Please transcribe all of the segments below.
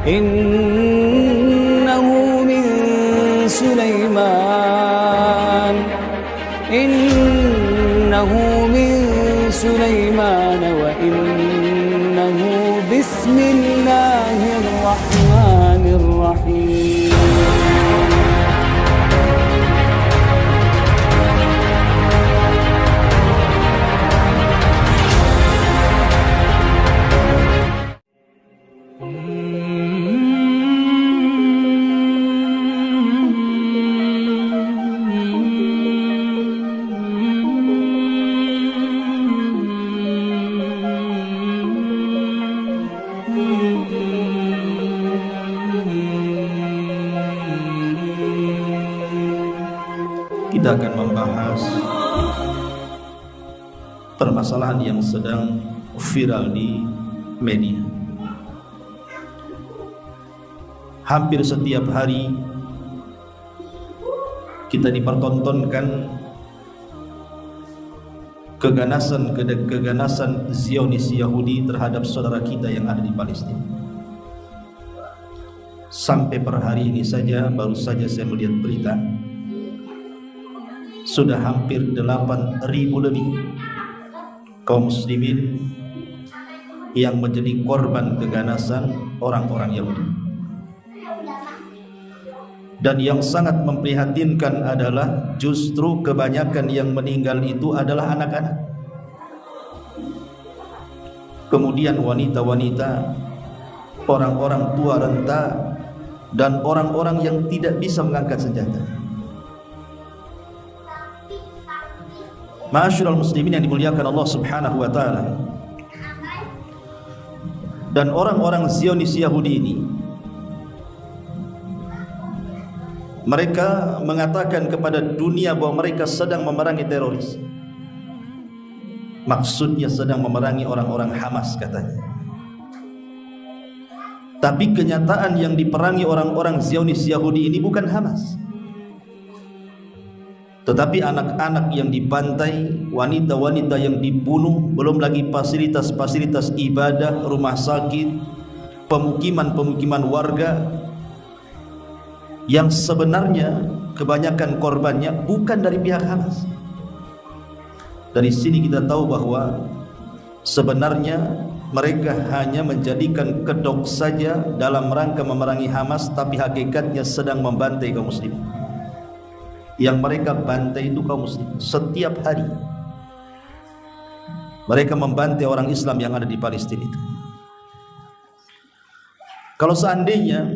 innahu min Sulaiman wa innahu bismillahirrahmanirrahim. Kita akan membahas permasalahan yang sedang viral di media. Hampir setiap hari kita dipertontonkan keganasan Zionis Yahudi terhadap saudara kita yang ada di Palestina. Sampai per hari ini saja, baru saja saya melihat berita, sudah hampir 8.000 lebih kaum muslimin yang menjadi korban keganasan orang-orang Yahudi. Dan yang sangat memprihatinkan adalah justru kebanyakan yang meninggal itu adalah anak-anak, kemudian wanita-wanita, orang-orang tua renta, dan orang-orang yang tidak bisa mengangkat senjata. Ma'asyiral muslimin yang dimuliakan Allah Subhanahu wa taala. Dan orang-orang Zionis Yahudi ini, mereka mengatakan kepada dunia bahwa mereka sedang memerangi teroris. Maksudnya sedang memerangi orang-orang Hamas katanya. Tapi kenyataan yang diperangi orang-orang Zionis Yahudi ini bukan Hamas, tetapi anak-anak yang dibantai, wanita-wanita yang dibunuh, belum lagi fasilitas-fasilitas ibadah, rumah sakit, pemukiman-pemukiman warga, yang sebenarnya kebanyakan korbannya bukan dari pihak Hamas. Dari sini kita tahu bahwa sebenarnya mereka hanya menjadikan kedok saja dalam rangka memerangi Hamas, tapi hakikatnya sedang membantai kaum muslimin. Yang mereka bantai itu kaum muslim. Setiap hari mereka membantai orang Islam yang ada di Palestina itu. Kalau seandainya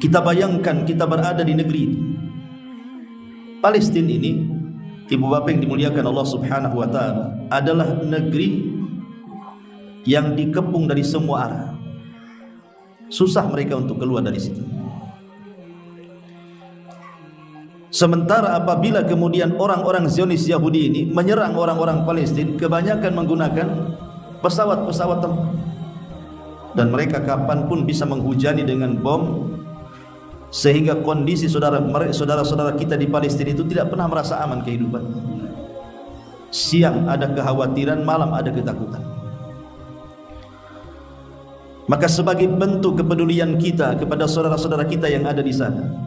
kita bayangkan kita berada di negeri itu, Palestina ini, ibu bapak yang dimuliakan Allah Subhanahu wa taala, adalah negeri yang dikepung dari semua arah. Susah mereka untuk keluar dari situ. Sementara apabila kemudian orang-orang Zionis Yahudi ini menyerang orang-orang Palestina, kebanyakan menggunakan pesawat-pesawat tempur, dan mereka kapanpun bisa menghujani dengan bom, sehingga kondisi saudara-saudara kita di Palestina itu tidak pernah merasa aman kehidupan. Siang ada kekhawatiran, malam ada ketakutan. Maka sebagai bentuk kepedulian kita kepada saudara-saudara kita yang ada di sana,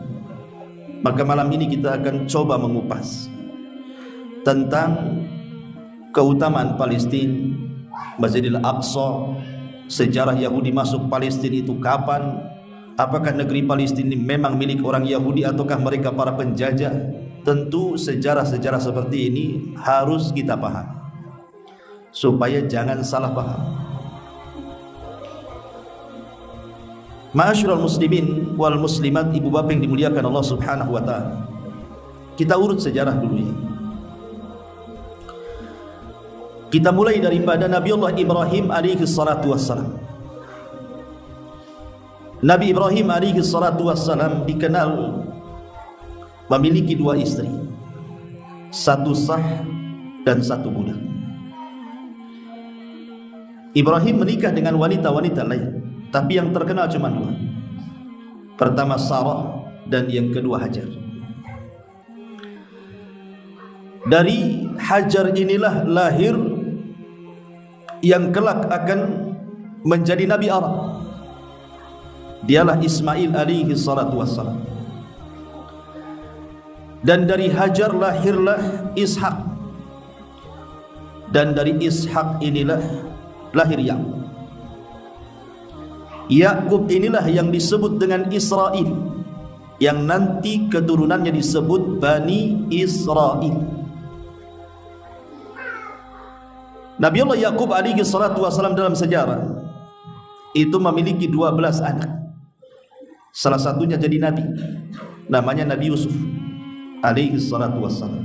maka malam ini kita akan coba mengupas tentang keutamaan Palestina, Masjidil Aqsa, sejarah Yahudi masuk Palestina itu kapan, apakah negeri Palestina ini memang milik orang Yahudi ataukah mereka para penjajah. Tentu sejarah-sejarah seperti ini harus kita paham supaya jangan salah paham. Ma'asyiral muslimin wal muslimat, ibu bapak yang dimuliakan Allah Subhanahu wa taala. Kita urut sejarah dulu ya. Kita mulai daripada Nabi Allah Ibrahim alaihi salatu wassalam. Nabi Ibrahim alaihi salatu wassalam dikenal memiliki dua istri, satu sah dan satu budak. Ibrahim menikah dengan wanita-wanita lain, tapi yang terkenal cuma dua. Pertama Sarah dan yang kedua Hajar. Dari Hajar inilah lahir yang kelak akan menjadi Nabi Arab, dialah Ismail alaihi salatu wassalam. Dan dari Hajar lahirlah Ishak, dan dari Ishak inilah lahir Yakub. Yakub inilah yang disebut dengan Israel, yang nanti keturunannya disebut Bani Israel. Nabi Allah Yakub alaihi salatu wassalam dalam sejarah itu memiliki 12 anak. Salah satunya jadi nabi, namanya Nabi Yusuf alaihi salatu wassalam.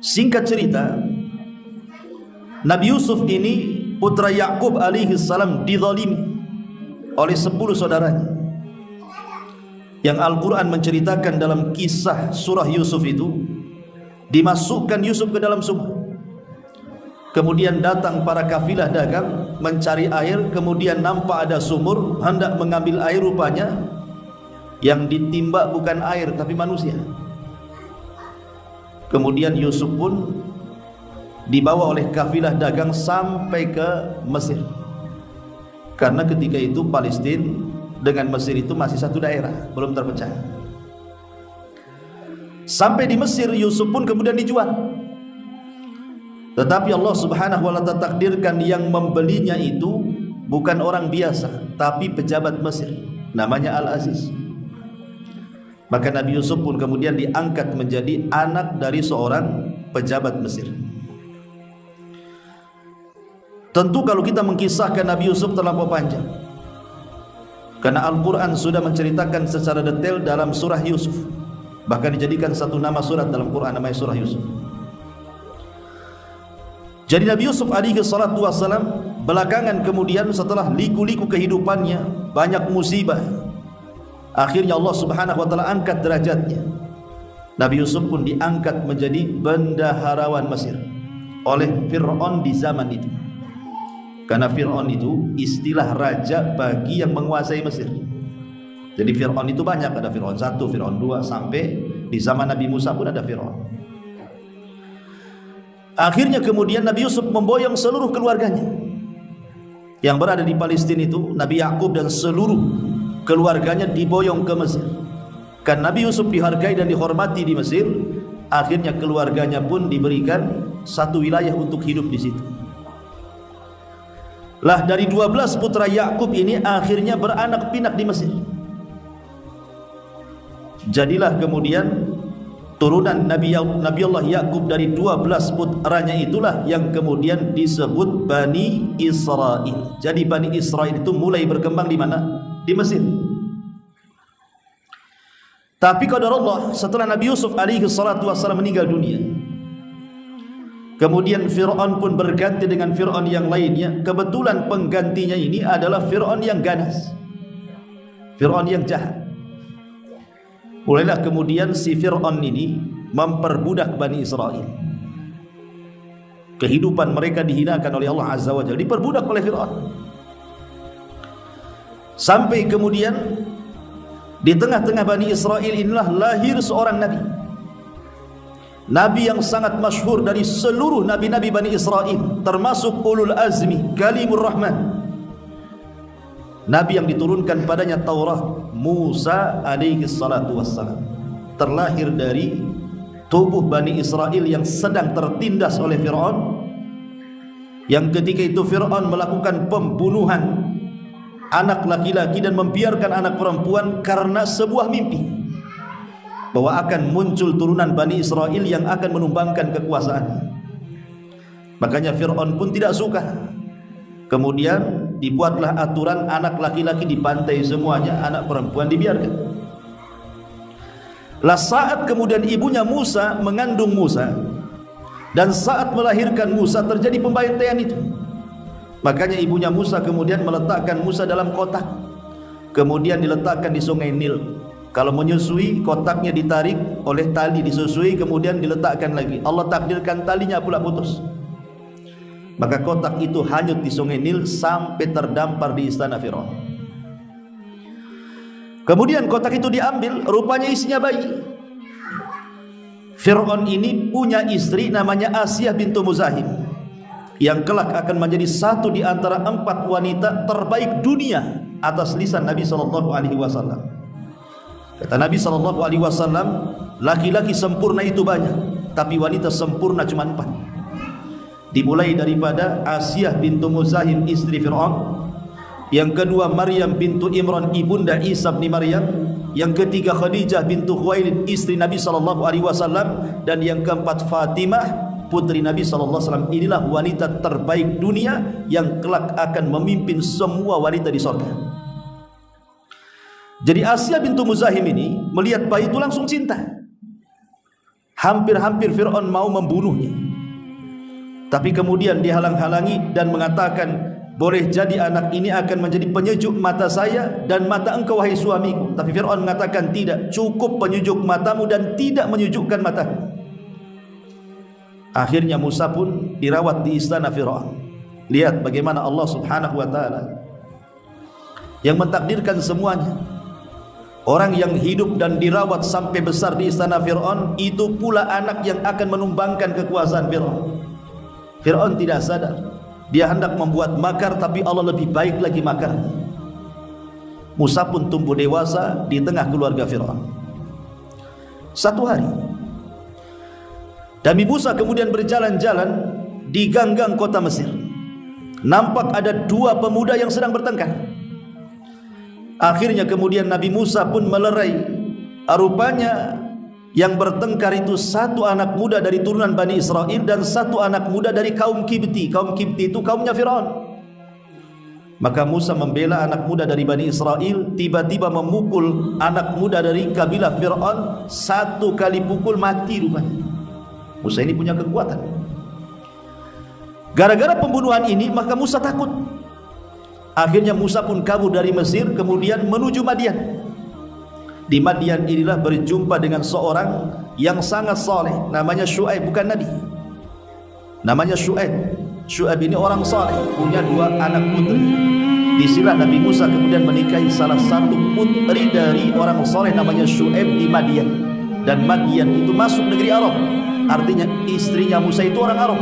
Singkat cerita, Nabi Yusuf ini putra Yakub alaihi salam dizalimi oleh 10 saudaranya. Yang Al-Quran menceritakan dalam kisah surah Yusuf itu, dimasukkan Yusuf ke dalam sumur. Kemudian datang para kafilah dagang mencari air, kemudian nampak ada sumur, hendak mengambil air, rupanya yang ditimba bukan air tapi manusia. Kemudian Yusuf pun dibawa oleh kafilah dagang sampai ke Mesir, karena ketika itu Palestina dengan Mesir itu masih satu daerah, belum terpecah. Sampai di Mesir, Yusuf pun kemudian dijual. Tetapi Allah subhanahu wa ta'ala takdirkan yang membelinya itu bukan orang biasa, tapi pejabat Mesir, namanya Al-Aziz. Maka Nabi Yusuf pun kemudian diangkat menjadi anak dari seorang pejabat Mesir. Tentu kalau kita mengkisahkan Nabi Yusuf terlampau panjang, karena Al-Quran sudah menceritakan secara detail dalam surah Yusuf. Bahkan dijadikan satu nama surat dalam Quran, namanya surah Yusuf. Jadi Nabi Yusuf alaihi salatu wassalam belakangan kemudian setelah liku-liku kehidupannya, banyak musibah, akhirnya Allah subhanahu wa ta'ala angkat derajatnya. Nabi Yusuf pun diangkat menjadi bendaharawan Mesir oleh Fir'aun di zaman itu. Karena Fir'aun itu istilah raja bagi yang menguasai Mesir. Jadi Fir'aun itu banyak, ada Fir'aun 1, Fir'aun 2, sampai di zaman Nabi Musa pun ada Fir'aun. Akhirnya kemudian Nabi Yusuf memboyong seluruh keluarganya yang berada di Palestina itu. Nabi Yakub dan seluruh keluarganya diboyong ke Mesir. Kan Nabi Yusuf dihargai dan dihormati di Mesir, akhirnya keluarganya pun diberikan satu wilayah untuk hidup di situ. Lah dari 12 putra Yakub ini akhirnya beranak pinak di Mesir. Jadilah kemudian turunan Nabi Allah Yakub dari 12 putranya itulah yang kemudian disebut Bani Israel. Jadi Bani Israel itu mulai berkembang di mana? Di Mesir. Tapi qadar Allah, setelah Nabi Yusuf alaihi salatu wassalam meninggal dunia, kemudian Fir'aun pun berganti dengan Fir'aun yang lainnya. Kebetulan penggantinya ini adalah Fir'aun yang ganas, Fir'aun yang jahat. Mulailah kemudian si Fir'aun ini memperbudak Bani Israel. Kehidupan mereka dihinakan oleh Allah Azza wa Jalla, diperbudak oleh Fir'aun. Sampai kemudian di tengah-tengah Bani Israel inilah lahir seorang Nabi, Nabi yang sangat masyhur dari seluruh Nabi-Nabi Bani Israel, termasuk Ulul Azmi, Kalimur Rahman, Nabi yang diturunkan padanya Taurat, Musa alaihi salatu wassalam. Terlahir dari tubuh Bani Israel yang sedang tertindas oleh Fir'aun, yang ketika itu Fir'aun melakukan pembunuhan anak laki-laki dan membiarkan anak perempuan karena sebuah mimpi bahwa akan muncul turunan Bani Israel yang akan menumbangkan kekuasaan. Makanya Fir'aun pun tidak suka. Kemudian dibuatlah aturan anak laki-laki dibantai semuanya, anak perempuan dibiarkan. Lah saat kemudian ibunya Musa mengandung Musa, dan saat melahirkan Musa terjadi pembantaian itu. Makanya ibunya Musa kemudian meletakkan Musa dalam kotak, kemudian diletakkan di sungai Nil. Kalau menyusui, kotaknya ditarik oleh tali, disusui, kemudian diletakkan lagi. Allah takdirkan talinya pula putus. Maka kotak itu hanyut di sungai Nil sampai terdampar di istana Fir'aun. Kemudian kotak itu diambil, rupanya isinya bayi. Fir'aun ini punya istri namanya Asiyah bintu Muzahim, yang kelak akan menjadi satu di antara 4 wanita terbaik dunia atas lisan Nabi SAW. Kata Nabi SAW, laki-laki sempurna itu banyak, tapi wanita sempurna cuma 4. Dimulai daripada Asiyah bintu Muzahim, istri Fir'aun. Yang kedua Maryam bintu Imran, ibunda Isa bin Maryam. Yang ketiga Khadijah bintu Khuwailid, istri Nabi SAW. Dan yang keempat Fatimah, putri Nabi SAW. Inilah wanita terbaik dunia yang kelak akan memimpin semua wanita di surga. Jadi Asiyah bintu Muzahim ini melihat bayi itu langsung cinta. Hampir-hampir Fir'aun mau membunuhnya, tapi kemudian dihalang-halangi dan mengatakan, boleh jadi anak ini akan menjadi penyejuk mata saya dan mata engkau wahai suamiku. Tapi Fir'aun mengatakan, tidak, cukup penyejuk matamu dan tidak menyejukkan mataku. Akhirnya Musa pun dirawat di istana Fir'aun. Lihat bagaimana Allah Subhanahu wa ta'ala yang mentakdirkan semuanya. Orang yang hidup dan dirawat sampai besar di istana Fir'aun, itu pula anak yang akan menumbangkan kekuasaan Fir'aun. Fir'aun tidak sadar, dia hendak membuat makar, tapi Allah lebih baik lagi makar. Musa pun tumbuh dewasa di tengah keluarga Fir'aun. Satu hari Nabi Musa kemudian berjalan-jalan di ganggang kota Mesir. Nampak ada 2 pemuda yang sedang bertengkar. Akhirnya kemudian Nabi Musa pun melerai. Rupanya yang bertengkar itu 1 anak muda dari turunan Bani Israel dan 1 anak muda dari kaum Kibti. Kaum Kibti itu kaumnya Fir'aun. Maka Musa membela anak muda dari Bani Israel, tiba-tiba memukul anak muda dari kabilah Fir'aun. 1 kali pukul mati rupanya. Musa ini punya kekuatan. Gara-gara pembunuhan ini maka Musa takut. Akhirnya Musa pun kabur dari Mesir, kemudian menuju Madian. Di Madian inilah berjumpa dengan seorang yang sangat saleh, namanya Syuaib, bukan Nabi. Namanya Syuaib. Syuaib ini orang saleh, punya 2 anak putri. Disinilah Nabi Musa kemudian menikahi salah satu putri dari orang saleh namanya Syuaib di Madian. Dan Madian itu masuk negeri Arab. Artinya istrinya Musa itu orang Arab.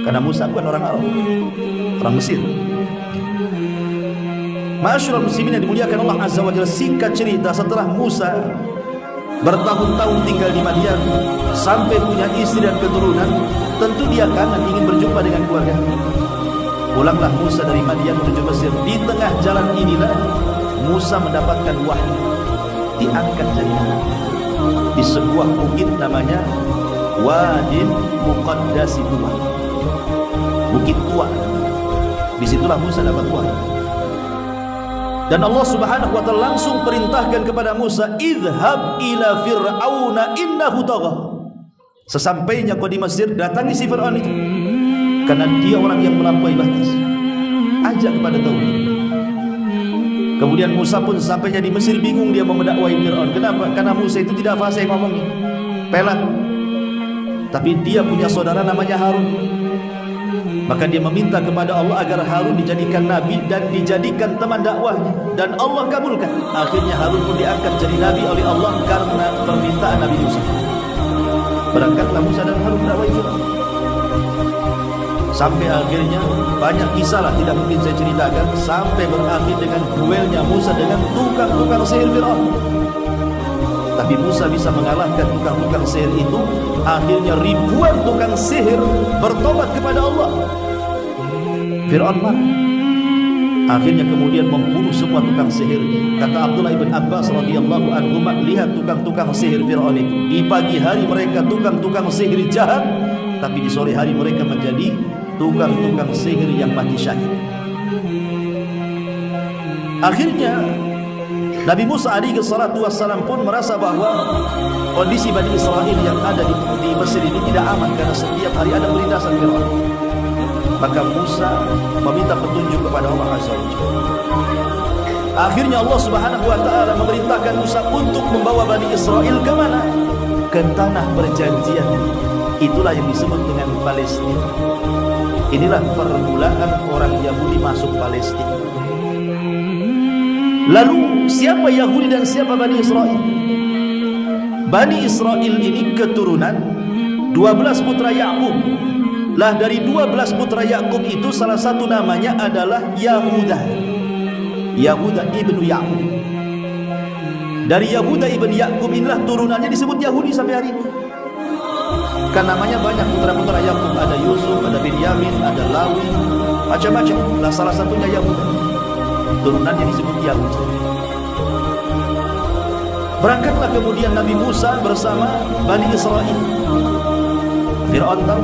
Karena Musa bukan orang Arab, orang Mesir. Ma'asyiral muslimin yang dimuliakan Allah Azza wa Jalla, singkat cerita, setelah Musa bertahun-tahun tinggal di Madian sampai punya istri dan keturunan, tentu dia kangen ingin berjumpa dengan keluarga. Pulanglah Musa dari Madian menuju Mesir. Di tengah jalan inilah Musa mendapatkan wahyu, diangkat jadi nabi di sebuah bukit namanya Wadin Muqaddasi Tua, bukit tua. Disitulah Musa dapat wahyu. Dan Allah Subhanahu wa ta'ala langsung perintahkan kepada Musa, idhab ila fir'auna innahu tagha. Sesampainya kau di Mesir, datangi si Fir'aun itu, karena dia orang yang melampaui batas. Ajak kepada tauhid. Kemudian Musa pun sampainya di Mesir bingung dia mau mendakwai Fir'aun. Kenapa? Karena Musa itu tidak fasih ngomongnya, pelat. Tapi dia punya saudara namanya Harun. Maka dia meminta kepada Allah agar Harun dijadikan nabi dan dijadikan teman dakwahnya, dan Allah kabulkan. Akhirnya Harun pun diangkat jadi nabi oleh Allah karena permintaan Nabi Musa. Berangkatlah Musa dan Harun dakwah Fir'aun. Sampai akhirnya banyak kisah lah, tidak mungkin saya ceritakan, sampai berakhir dengan duelnya Musa dengan tukang-tukang sihir Fir'aun. Tapi Musa bisa mengalahkan tukang-tukang sihir itu. Akhirnya ribuan tukang sihir bertobat kepada Allah. Fir'aun marah. Akhirnya kemudian membunuh semua tukang sihir. Kata Abdullah ibn Abbas radhiyallahu anhu, lihat tukang-tukang sihir Fir'aun itu. Di pagi hari mereka tukang-tukang sihir jahat, tapi di sore hari mereka menjadi tukang-tukang sihir yang mati syahid. Akhirnya Nabi Musa alaihi salatu wassalam pun merasa bahwa kondisi Bani Israel yang ada di Mesir ini tidak aman, karena setiap hari ada penindasan Fir'aun. Maka Musa meminta petunjuk kepada Allah Azza wa Jalla. Akhirnya Allah Subhanahu wa ta'ala memerintahkan Musa untuk membawa Bani Israel ke mana? Ke tanah perjanjian. Itulah yang disebut dengan Palestina. Inilah permulaan orang Yahudi masuk Palestina. Lalu siapa Yahudi dan siapa Bani Israel? Bani Israel ini keturunan 12 putra Yakub. Lah dari 12 putra Yakub itu salah satu namanya adalah Yahuda. Yahuda ibnu Ya'qub. Dari Yahuda ibn Ya'qub inilah turunannya disebut Yahudi sampai hari ini. Kan namanya banyak putra-putra Yakub, ada Yusuf, ada Binyamin, ada Lawi, macam-macam. Nah, salah satunya Yahuda. Turunannya disebut Yahudi. Berangkatlah kemudian Nabi Musa bersama Bani Israel. Fir'aun tahu,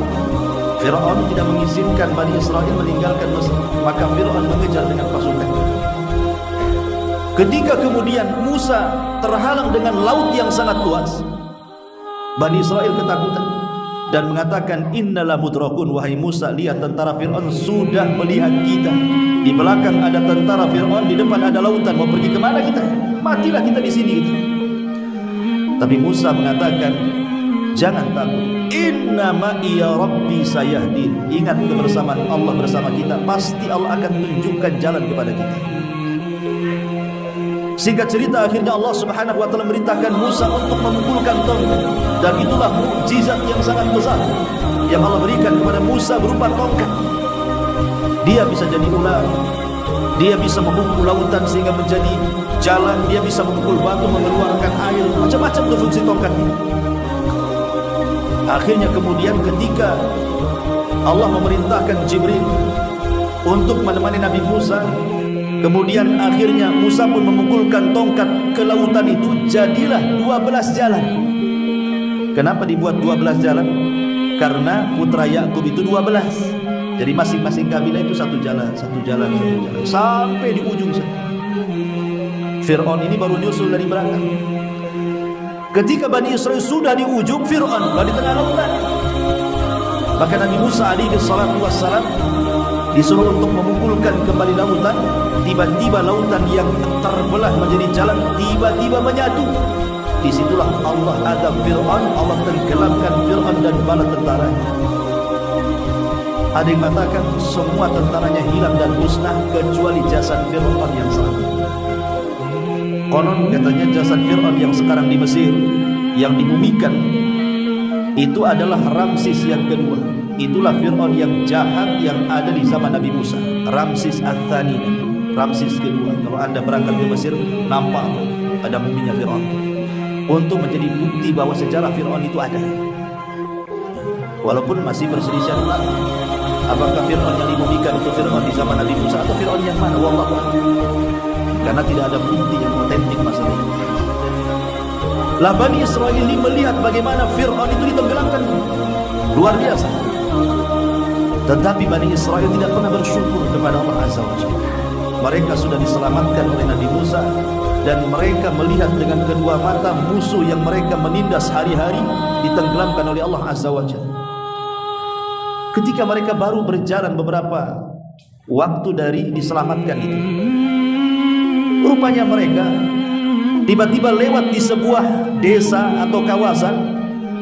Fir'aun tidak mengizinkan Bani Israel meninggalkan Mesir, maka Fir'aun mengejar dengan pasukan. Ketika kemudian Musa terhalang dengan laut yang sangat luas, Bani Israel ketakutan dan mengatakan, innala mudrakun, wahai Musa, lihat tentara Fir'aun sudah melihat kita. Di belakang ada tentara Fir'aun, di depan ada lautan, mau pergi kemana kita? Matilah kita di sini gitu. Tapi Musa mengatakan, jangan takut, innama iya rabbi sayahdin. Ingat kebersamaan Allah bersama kita, pasti Allah akan tunjukkan jalan kepada kita. Singkat cerita, akhirnya Allah Subhanahu wa taala merintahkan Musa untuk memukulkan tongkat, dan itulah mukjizat yang sangat besar yang Allah berikan kepada Musa berupa tongkat. Dia bisa jadi ular, dia bisa memukul lautan sehingga menjadi jalan, dia bisa memukul batu mengeluarkan air, macam-macam tuh fungsi tongkatnya. Akhirnya kemudian ketika Allah memerintahkan Jibril untuk menemani Nabi Musa, kemudian akhirnya Musa pun memukulkan tongkat ke lautan itu, jadilah 12 jalan. Kenapa dibuat 12 jalan? Karena putra Yakub itu 12. Jadi masing-masing kabilah itu satu jalan, sampai di ujung sana. Fir'aun ini baru nyusul dari belakang. Ketika Bani Israel sudah di ujung, Fir'aun di tengah lautan. Maka Nabi Musa alaihi salatu wassalam disuruh untuk memukulkan kembali lautan. Tiba-tiba lautan yang terbelah menjadi jalan tiba-tiba menyatu. Disitulah Allah adab Fir'aun, Allah tenggelamkan Fir'aun dan bala tentaranya. Ada yang mengatakan semua tentaranya hilang dan musnah kecuali jasad Fir'aun yang selamat. Konon katanya jasad Fir'aun yang sekarang di Mesir yang dimumikan itu adalah Ramses yang kedua. Itulah Fir'aun yang jahat yang ada di zaman Nabi Musa, Ramses Ats-Tsani, Ramses kedua. Kalau anda berangkat ke Mesir, nampak ada muminya Fir'aun, untuk menjadi bukti bahwa sejarah Fir'aun itu ada. Walaupun masih berselisih ulama, apakah Fir'aun yang dimumikan itu Fir'aun di zaman Nabi Musa atau Fir'aun yang mana? Wallahu a'lam. Karena tidak ada bukti yang otentik masalah ini. Lah Bani Israel ini melihat bagaimana Fir'aun itu ditenggelamkan, luar biasa. Tetapi Bani Israel tidak pernah bersyukur kepada Allah Azza wa Jalla. Mereka sudah diselamatkan oleh Nabi Musa, dan mereka melihat dengan kedua mata musuh yang mereka menindas hari-hari ditenggelamkan oleh Allah Azza wa Jalla. Ketika mereka baru berjalan beberapa waktu dari diselamatkan itu, rupanya mereka tiba-tiba lewat di sebuah desa atau kawasan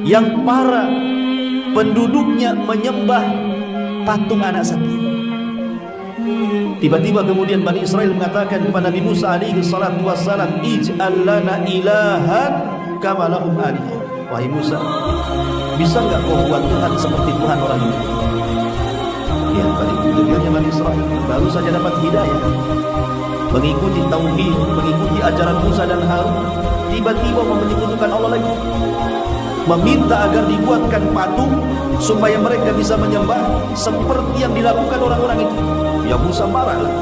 yang para penduduknya menyembah patung anak sapi. Tiba-tiba kemudian Bani Israel mengatakan kepada Nabi Musa alaihi salatu wassalam, ij'al lana ilahan kama lahum alihah. Wahai Musa, bisa enggak kau buat Tuhan seperti Tuhan orang ini? Ya, penduduknya Bani Israel baru saja dapat hidayah, mengikuti tauhid, mengikuti ajaran Musa dan Harun, tiba-tiba menyekutukan Allah lagi, meminta agar dibuatkan patung supaya mereka bisa menyembah seperti yang dilakukan orang-orang itu. Ya Musa marahlah.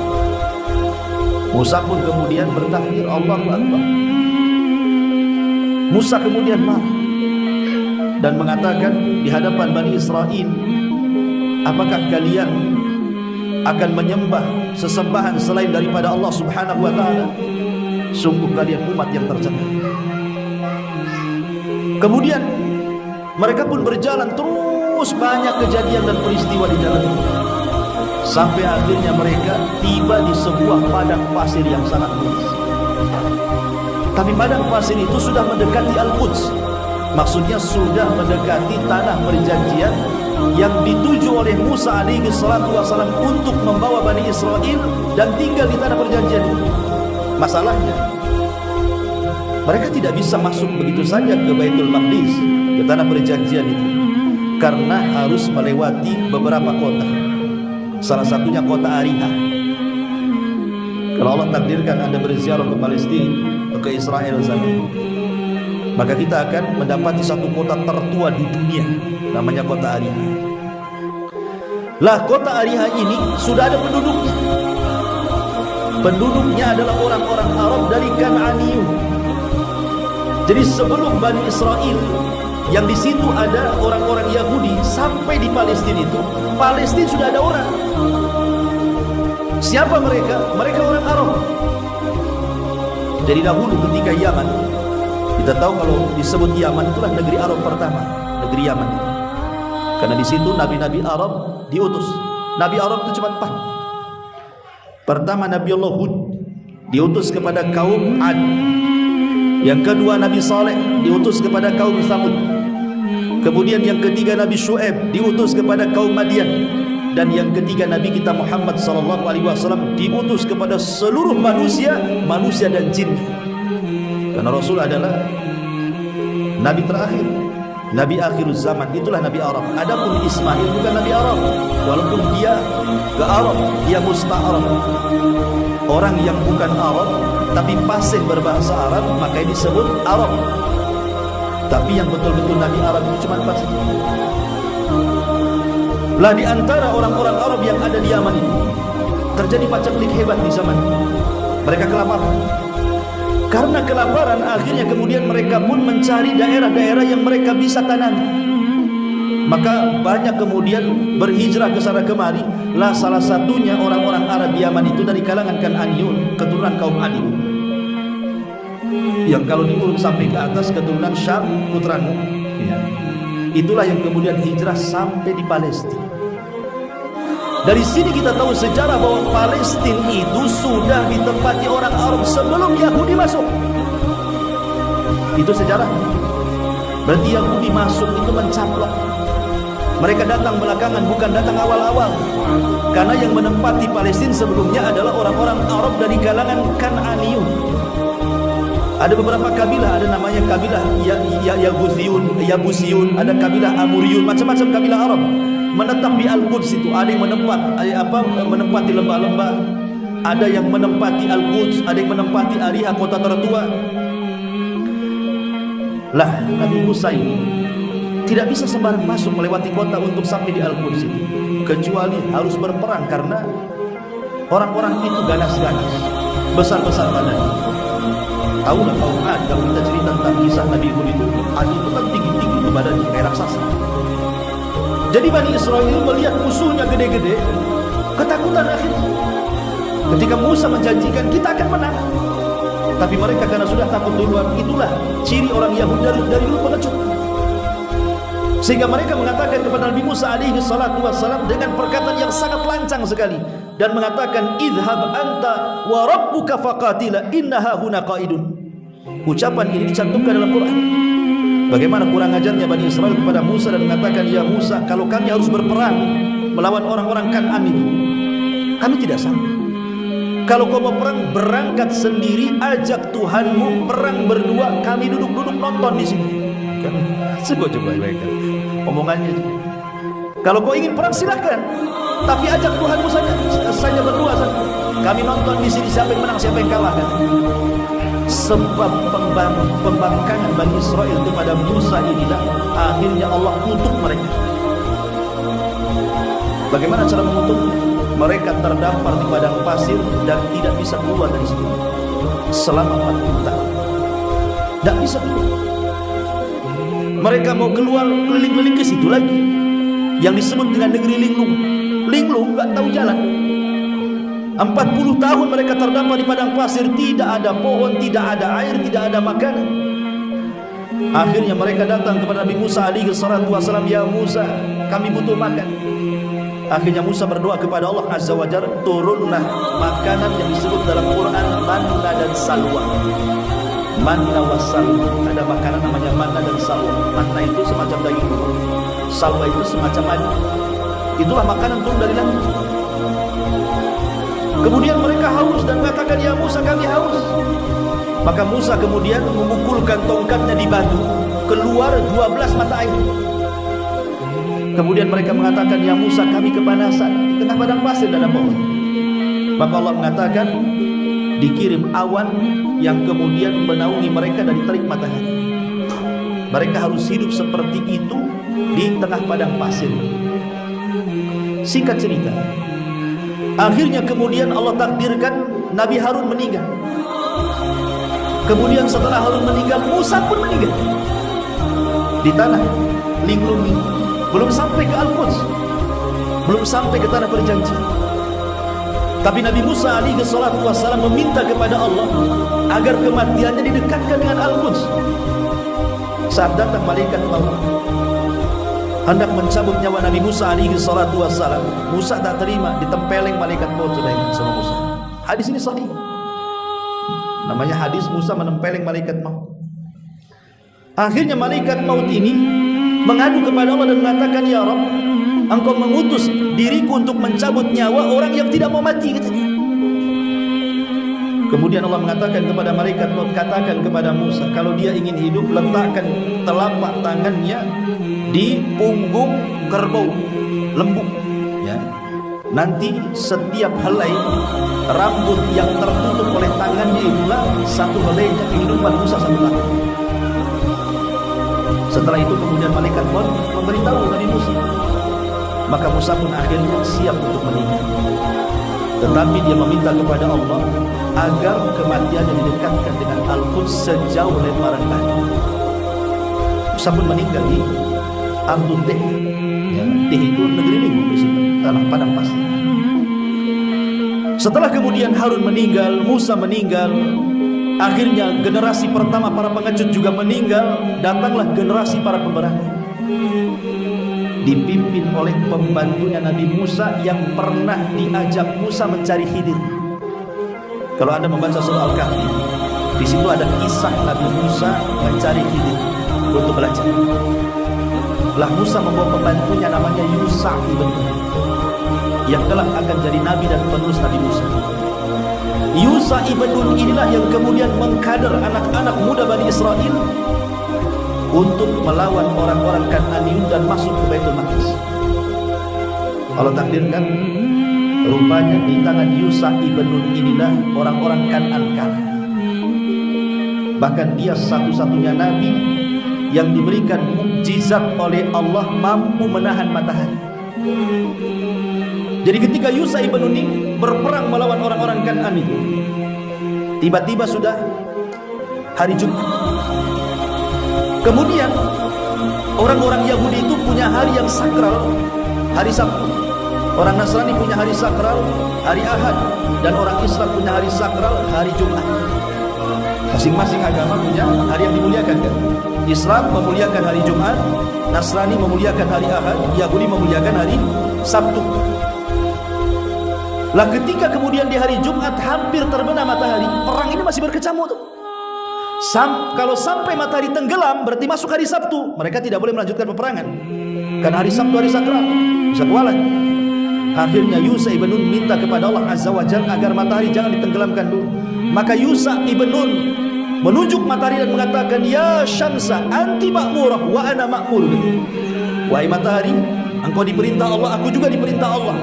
Musa pun kemudian bertakbir Allahu Akbar. Musa kemudian marah dan mengatakan di hadapan Bani Israel, apakah kalian akan menyembah sesembahan selain daripada Allah Subhanahu wa taala? Sungguh kalian umat yang tercela. Kemudian mereka pun berjalan terus, banyak kejadian dan peristiwa di jalan itu, sampai akhirnya mereka tiba di sebuah padang pasir yang sangat luas. Tapi padang pasir itu sudah mendekati Al-Quds, maksudnya sudah mendekati tanah perjanjian yang dituju oleh Musa alaihi salatu wasalam untuk membawa Bani Israel dan tinggal di tanah perjanjian itu. Masalahnya, mereka tidak bisa masuk begitu saja ke Baitul Maqdis, ke tanah perjanjian itu, karena harus melewati beberapa kota. Salah satunya kota Ariha. Kalau Allah takdirkan Anda berziarah ke Palestina, ke Israel sana, maka kita akan mendapati satu kota tertua di dunia, namanya kota Ariha. Lah, kota Ariha ini sudah ada penduduknya. Penduduknya adalah orang-orang Arab dari Kan'aniyun. Jadi sebelum Bani Israel yang di situ ada orang-orang Yahudi sampai di Palestina itu, Palestina sudah ada orang. Siapa mereka? Mereka orang Arab. Jadi dahulu ketika Yaman, kita tahu kalau disebut Yaman itulah negeri Arab pertama, negeri Yaman. Karena di situ nabi-nabi Arab diutus. Nabi Arab itu cuma 4. Pertama Nabi Allah Hud diutus kepada kaum Ad. Yang kedua Nabi Saleh diutus kepada kaum Thamud. Kemudian yang ketiga Nabi Syuaib diutus kepada kaum Madian. Dan yang ketiga Nabi kita Muhammad SAW diutus kepada seluruh manusia, manusia dan jin. Karena Rasul adalah Nabi terakhir, Nabi akhir zaman, itulah Nabi Arab. Adapun Ismail bukan Nabi Arab, walaupun dia ke Arab, dia musta'arab. Orang yang bukan Arab tapi fasih berbahasa Arab, maka disebut Arab. Tapi yang betul-betul Nabi Arab itu cuma fasih. Lah, di antara orang-orang Arab yang ada di Yaman ini terjadi pacaklik hebat di zaman. Mereka kelaparan. Karena kelaparan, akhirnya kemudian mereka pun mencari daerah-daerah yang mereka bisa tanam. Maka banyak kemudian berhijrah ke sana kemari. Lah, salah satunya orang-orang Arab Yaman itu dari kalangan Kan'aniyun, keturunan kaum Adi. Yang kalau diurut sampai ke atas keturunan Syam, putra Nuh. Ya. Itulah yang kemudian hijrah sampai di Palestina. Dari sini kita tahu sejarah bahwa Palestina itu sudah ditempati orang Arab sebelum Yahudi masuk. Itu sejarah. Berarti Yahudi masuk itu mencaplok. Mereka datang belakangan, bukan datang awal-awal. Karena yang menempati Palestina sebelumnya adalah orang-orang Arab dari kalangan Kan'aniyun. Ada beberapa kabilah, ada namanya kabilah Yabusiyun, ada kabilah Amuriyun, macam-macam kabilah Arab menetap di Al-Quds itu. Ada yang menempati lembah-lembah, ada yang menempati Al-Quds, ada yang menempati Ariha, kota tertua. Lah, Nabi Musa ini tidak bisa sembarang masuk melewati kota untuk sampai di Al-Quds itu, kecuali harus berperang. Karena orang-orang itu ganas-ganas, besar-besar badannya. Tahulah kaum Ad, kalau kita cerita tentang kisah Nabi Hud itu, Ad itu kan tinggi-tinggi ke badannya kayak raksasa. Jadi Bani Israel melihat musuhnya gede-gede, ketakutan akhirnya. Ketika Musa menjanjikan kita akan menang, tapi mereka karena sudah takut duluan. Itulah ciri orang Yahudi dari dulu pengecut. Sehingga mereka mengatakan kepada Nabi Musa alaihi salatu wassalam dengan perkataan yang sangat lancang sekali, dan mengatakan idhab anta wa rabbuka faqatila innaha huna qaidun. Ucapan ini dicantumkan dalam Quran. Bagaimana kurang ajarnya Bani Israel kepada Musa dan mengatakan, ya Musa, kalau kami harus berperang melawan orang-orang Kan'an itu, kami tidak sanggup. Kalau kau mau perang, berangkat sendiri, ajak Tuhanmu, perang berdua, kami duduk-duduk nonton di sini. Kan? Coba bayangkan omongannya. Kalau kau ingin perang silakan, tapi ajak Tuhanmu saja berdua saja. Kami nonton di sini, siapa yang menang, siapa yang kalah. Kan? Sebab pembangkangan Bani Israel kepada Musa inilah akhirnya Allah kutuk mereka. Bagaimana cara mengutuk? Mereka terdampar di padang pasir dan tidak bisa keluar dari situ selama 40 tahun. Tidak bisa keluar. Mereka mau keluar, keliling-keliling ke situ lagi, yang disebut dengan negeri linglung. Linglung nggak tahu jalan. 40 tahun mereka terdampar di padang pasir, tidak ada pohon, tidak ada air, tidak ada makanan. Akhirnya mereka datang kepada Nabi Musa alaihi salatu wasallam, ya Musa, kami butuh makan. Akhirnya Musa berdoa kepada Allah Azza wa Jalla, turunlah makanan yang disebut dalam Quran manna dan salwa. Manna wa salwa, ada makanan namanya manna dan salwa. Manna itu semacam daging, salwa itu semacam madu. Itulah makanan turun dari langit. Kemudian mereka haus dan mengatakan, ya Musa, kami haus. Maka Musa kemudian memukulkan tongkatnya di batu, keluar 12 mata air. Kemudian mereka mengatakan, ya Musa, kami kepanasan di tengah padang pasir dan ada pohon. Maka Allah mengatakan, dikirim awan yang kemudian menaungi mereka dari terik matahari. Mereka harus hidup seperti itu di tengah padang pasir. Singkat cerita, akhirnya kemudian Allah takdirkan Nabi Harun meninggal. Kemudian setelah Harun meninggal, Musa pun meninggal di tanah linglung ini. Belum sampai ke Al-Quds, belum sampai ke tanah perjanjian. Tapi Nabi Musa alaihi salatu wassalam meminta kepada Allah agar kematiannya didekatkan dengan Al-Quds. Saat datang malaikat maut hendak mencabut nyawa Nabi Musa alaihi salatu wassalam, Musa tak terima, ditempeleng malaikat maut sama Musa. Hadis ini sahih. Namanya hadis Musa menempeleng malaikat maut. Akhirnya malaikat maut ini mengadu kepada Allah dan mengatakan, "Ya Rabb, Engkau mengutus diriku untuk mencabut nyawa orang yang tidak mau mati," katanya. Kemudian Allah mengatakan kepada malaikat maut, "Katakan kepada Musa, kalau dia ingin hidup, letakkan telapak tangannya di punggung kerbau lembu, ya. Nanti setiap helai rambut yang tertutup oleh tangannya itulah satu helainya kehidupan Musa satu tahun." Setelah itu kemudian malaikat maut memberitahu Nabi Musa. Maka Musa pun akhirnya siap untuk meninggal. Tetapi dia meminta kepada Allah agar kematiannya didekatkan dengan Al-Quds sejauh lemparan kaki. Musa pun meninggal di Ardun Teh. Ya, Teh itu negeri Minggu di situ, tanah padang pasir. Setelah kemudian Harun meninggal, Musa meninggal, akhirnya generasi pertama para pengecut juga meninggal. Datanglah generasi para pemberani, dipimpin oleh pembantunya Nabi Musa yang pernah diajak Musa mencari Khidir. Kalau Anda membaca surah Al-Kahfi, di situ ada kisah Nabi Musa mencari Khidir untuk belajar. Lah Musa membawa pembantunya namanya Yusha ibn Nun, yang kelak akan jadi nabi dan penerus Nabi Musa. Yusha ibn Nun inilah yang kemudian mengkader anak-anak muda Bani Israel untuk melawan orang-orang Kan'aniyun dan masuk ke Baitul Maqdis. Allah takdirkan rupanya di tangan Yusha ibn Nun inilah orang-orang Kan'an kalah. Bahkan dia satu-satunya nabi yang diberikan mukjizat oleh Allah mampu menahan matahari. Jadi ketika Yusha ibn Nun berperang melawan orang-orang Kan'an itu, tiba-tiba sudah hari Jumat. Kemudian orang-orang Yahudi itu punya hari yang sakral, hari Sabtu. Orang Nasrani punya hari sakral, hari Ahad, dan orang Islam punya hari sakral, hari Jumat. Masing-masing agama punya hari yang dimuliakan, kan? Islam memuliakan hari Jumat, Nasrani memuliakan hari Ahad, Yahudi memuliakan hari Sabtu. Lah ketika kemudian di hari Jumat hampir terbenam matahari, perang ini masih berkecamuk tuh. Kalau sampai matahari tenggelam berarti masuk hari Sabtu, mereka tidak boleh melanjutkan peperangan karena hari Sabtu hari sakral, bisa kualat. Akhirnya Yusha ibn Nun minta kepada Allah Azza wa Jalla agar matahari jangan ditenggelamkan dulu. Maka Yusha ibn Nun menunjuk matahari dan mengatakan, "Ya Syamsa, anti ma'murah wa ana ma'mur." Wahai matahari, engkau diperintah Allah, aku juga diperintah Allah.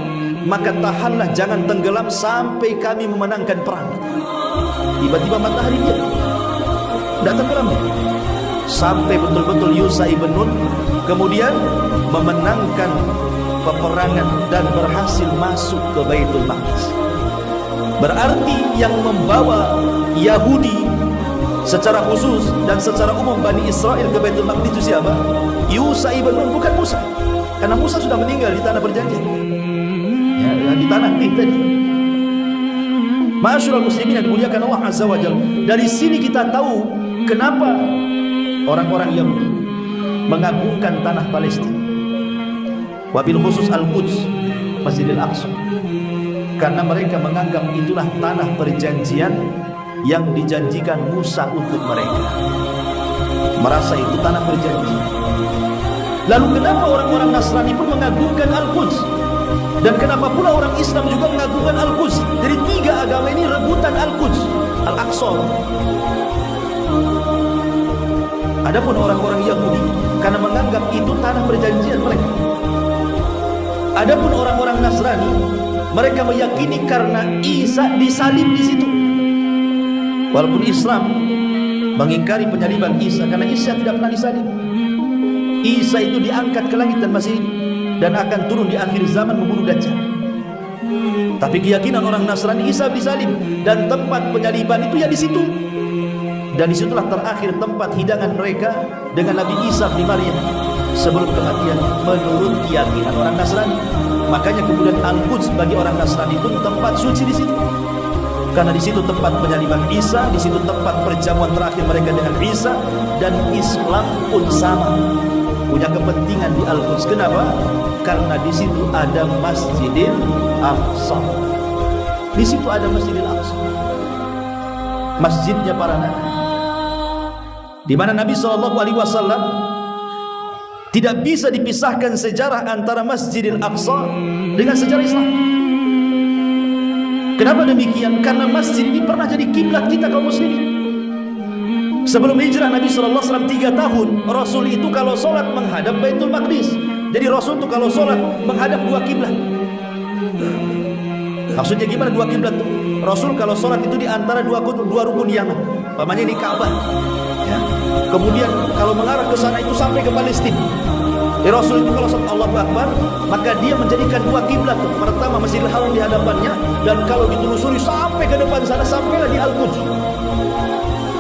Maka tahanlah, jangan tenggelam sampai kami memenangkan perang. Tiba-tiba matahari dia tidak tenggelam sampai betul-betul Yusha ibn Nun kemudian memenangkan peperangan dan berhasil masuk ke Baitul Maqdis. Berarti yang membawa Yahudi secara khusus dan secara umum Bani Israel ke Baitul Maqdis itu siapa? Yusha ibn Nun, bukan Musa. Karena Musa sudah meninggal di tanah perjanjian, ya, di tanah kita ini. Ma'asyiral muslimin yang dimuliakan Allah Azza wa Jalla. Dari sini kita tahu kenapa orang-orang yang mengagungkan tanah Palestina, wabil khusus Al-Quds, Masjidil Aqsa, karena mereka menganggap itulah tanah perjanjian yang dijanjikan Musa untuk mereka. Merasa itu tanah perjanjian. Lalu kenapa orang-orang Nasrani pun mengagungkan Al-Quds? Dan kenapa pula orang Islam juga mengagungkan Al-Quds? Jadi tiga agama ini rebutan Al-Quds, Al-Aqsa. Adapun orang-orang Yahudi karena menganggap itu tanah perjanjian mereka. Adapun orang-orang Nasrani, mereka meyakini karena Isa disalib di situ, Walaupun Islam mengingkari penyaliban Isa, karena Isa tidak pernah disalib. Isa itu diangkat ke langit dan masih dan akan turun di akhir zaman membunuh Dajjal. Tapi keyakinan orang Nasrani Isa disalib, dan tempat penyaliban itu ya di situ. Dan disitulah terakhir tempat hidangan mereka dengan Nabi Isa bin Maryam sebelum kematian menurut keyakinan orang Nasrani. Makanya kemudian Al-Quds bagi orang Nasrani pun tempat suci di situ. Karena di situ tempat penyaliban Isa, di situ tempat perjamuan terakhir mereka dengan Isa, dan Islam pun sama, punya kepentingan di Al-Quds. Kenapa? Karena di situ ada Masjidil Aqsa. Di situ ada Masjidil Aqsa, masjidnya para nabi, di mana Nabi SAW tidak bisa dipisahkan sejarah antara Masjidil Aqsa dengan sejarah Islam. Kenapa demikian? Karena masjid ini pernah jadi kiblat kita kaum muslimin. Sebelum hijrah Nabi SAW 3 tahun, Rasul itu kalau sholat menghadap Baitul Maqdis. Jadi Rasul itu kalau sholat menghadap 2 kiblat. Maksudnya gimana 2 kiblat itu? Rasul kalau sholat itu di antara 2 rukun Yaman, namanya di Ka'bah ya. Kemudian kalau mengarah ke sana itu sampai ke Palestina. Rasul itu kalau sholat Allahu Akbar, maka dia menjadikan 2 kiblat. Pertama Masjidil Haram di hadapannya, dan kalau ditelusuri sampai ke depan sana, sampailah di Al-Quds.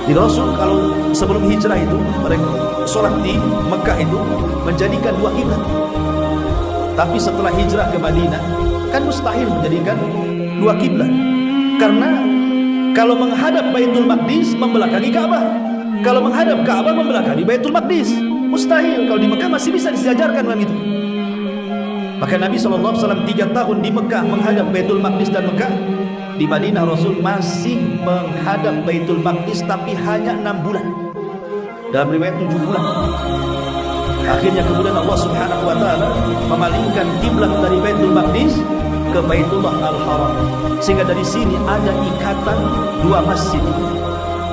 Di Rasul kalau sebelum hijrah itu mereka sholat di Mekah itu menjadikan 2 kiblat. Tapi setelah hijrah ke Madinah kan mustahil menjadikan 2 kiblat, karena kalau menghadap Baitul Maqdis membelakangi Ka'bah, kalau menghadap Ka'bah membelakangi Baitul Maqdis. Mustahil. Kalau di Mekah masih bisa disejajarkan dalam itu. Maka Nabi SAW 3 tahun di Mekah menghadap Baitul Maqdis dan Mekah. Di Madinah Rasul masih menghadap Baitul Maqdis, tapi hanya 6 bulan. Dalam riwayat 7 bulan. Akhirnya kemudian Allah Subhanahu wa taala memalingkan kiblat dari Baitul Maqdis ke Baitullah Al-Haram. Sehingga dari sini ada ikatan 2 masjid.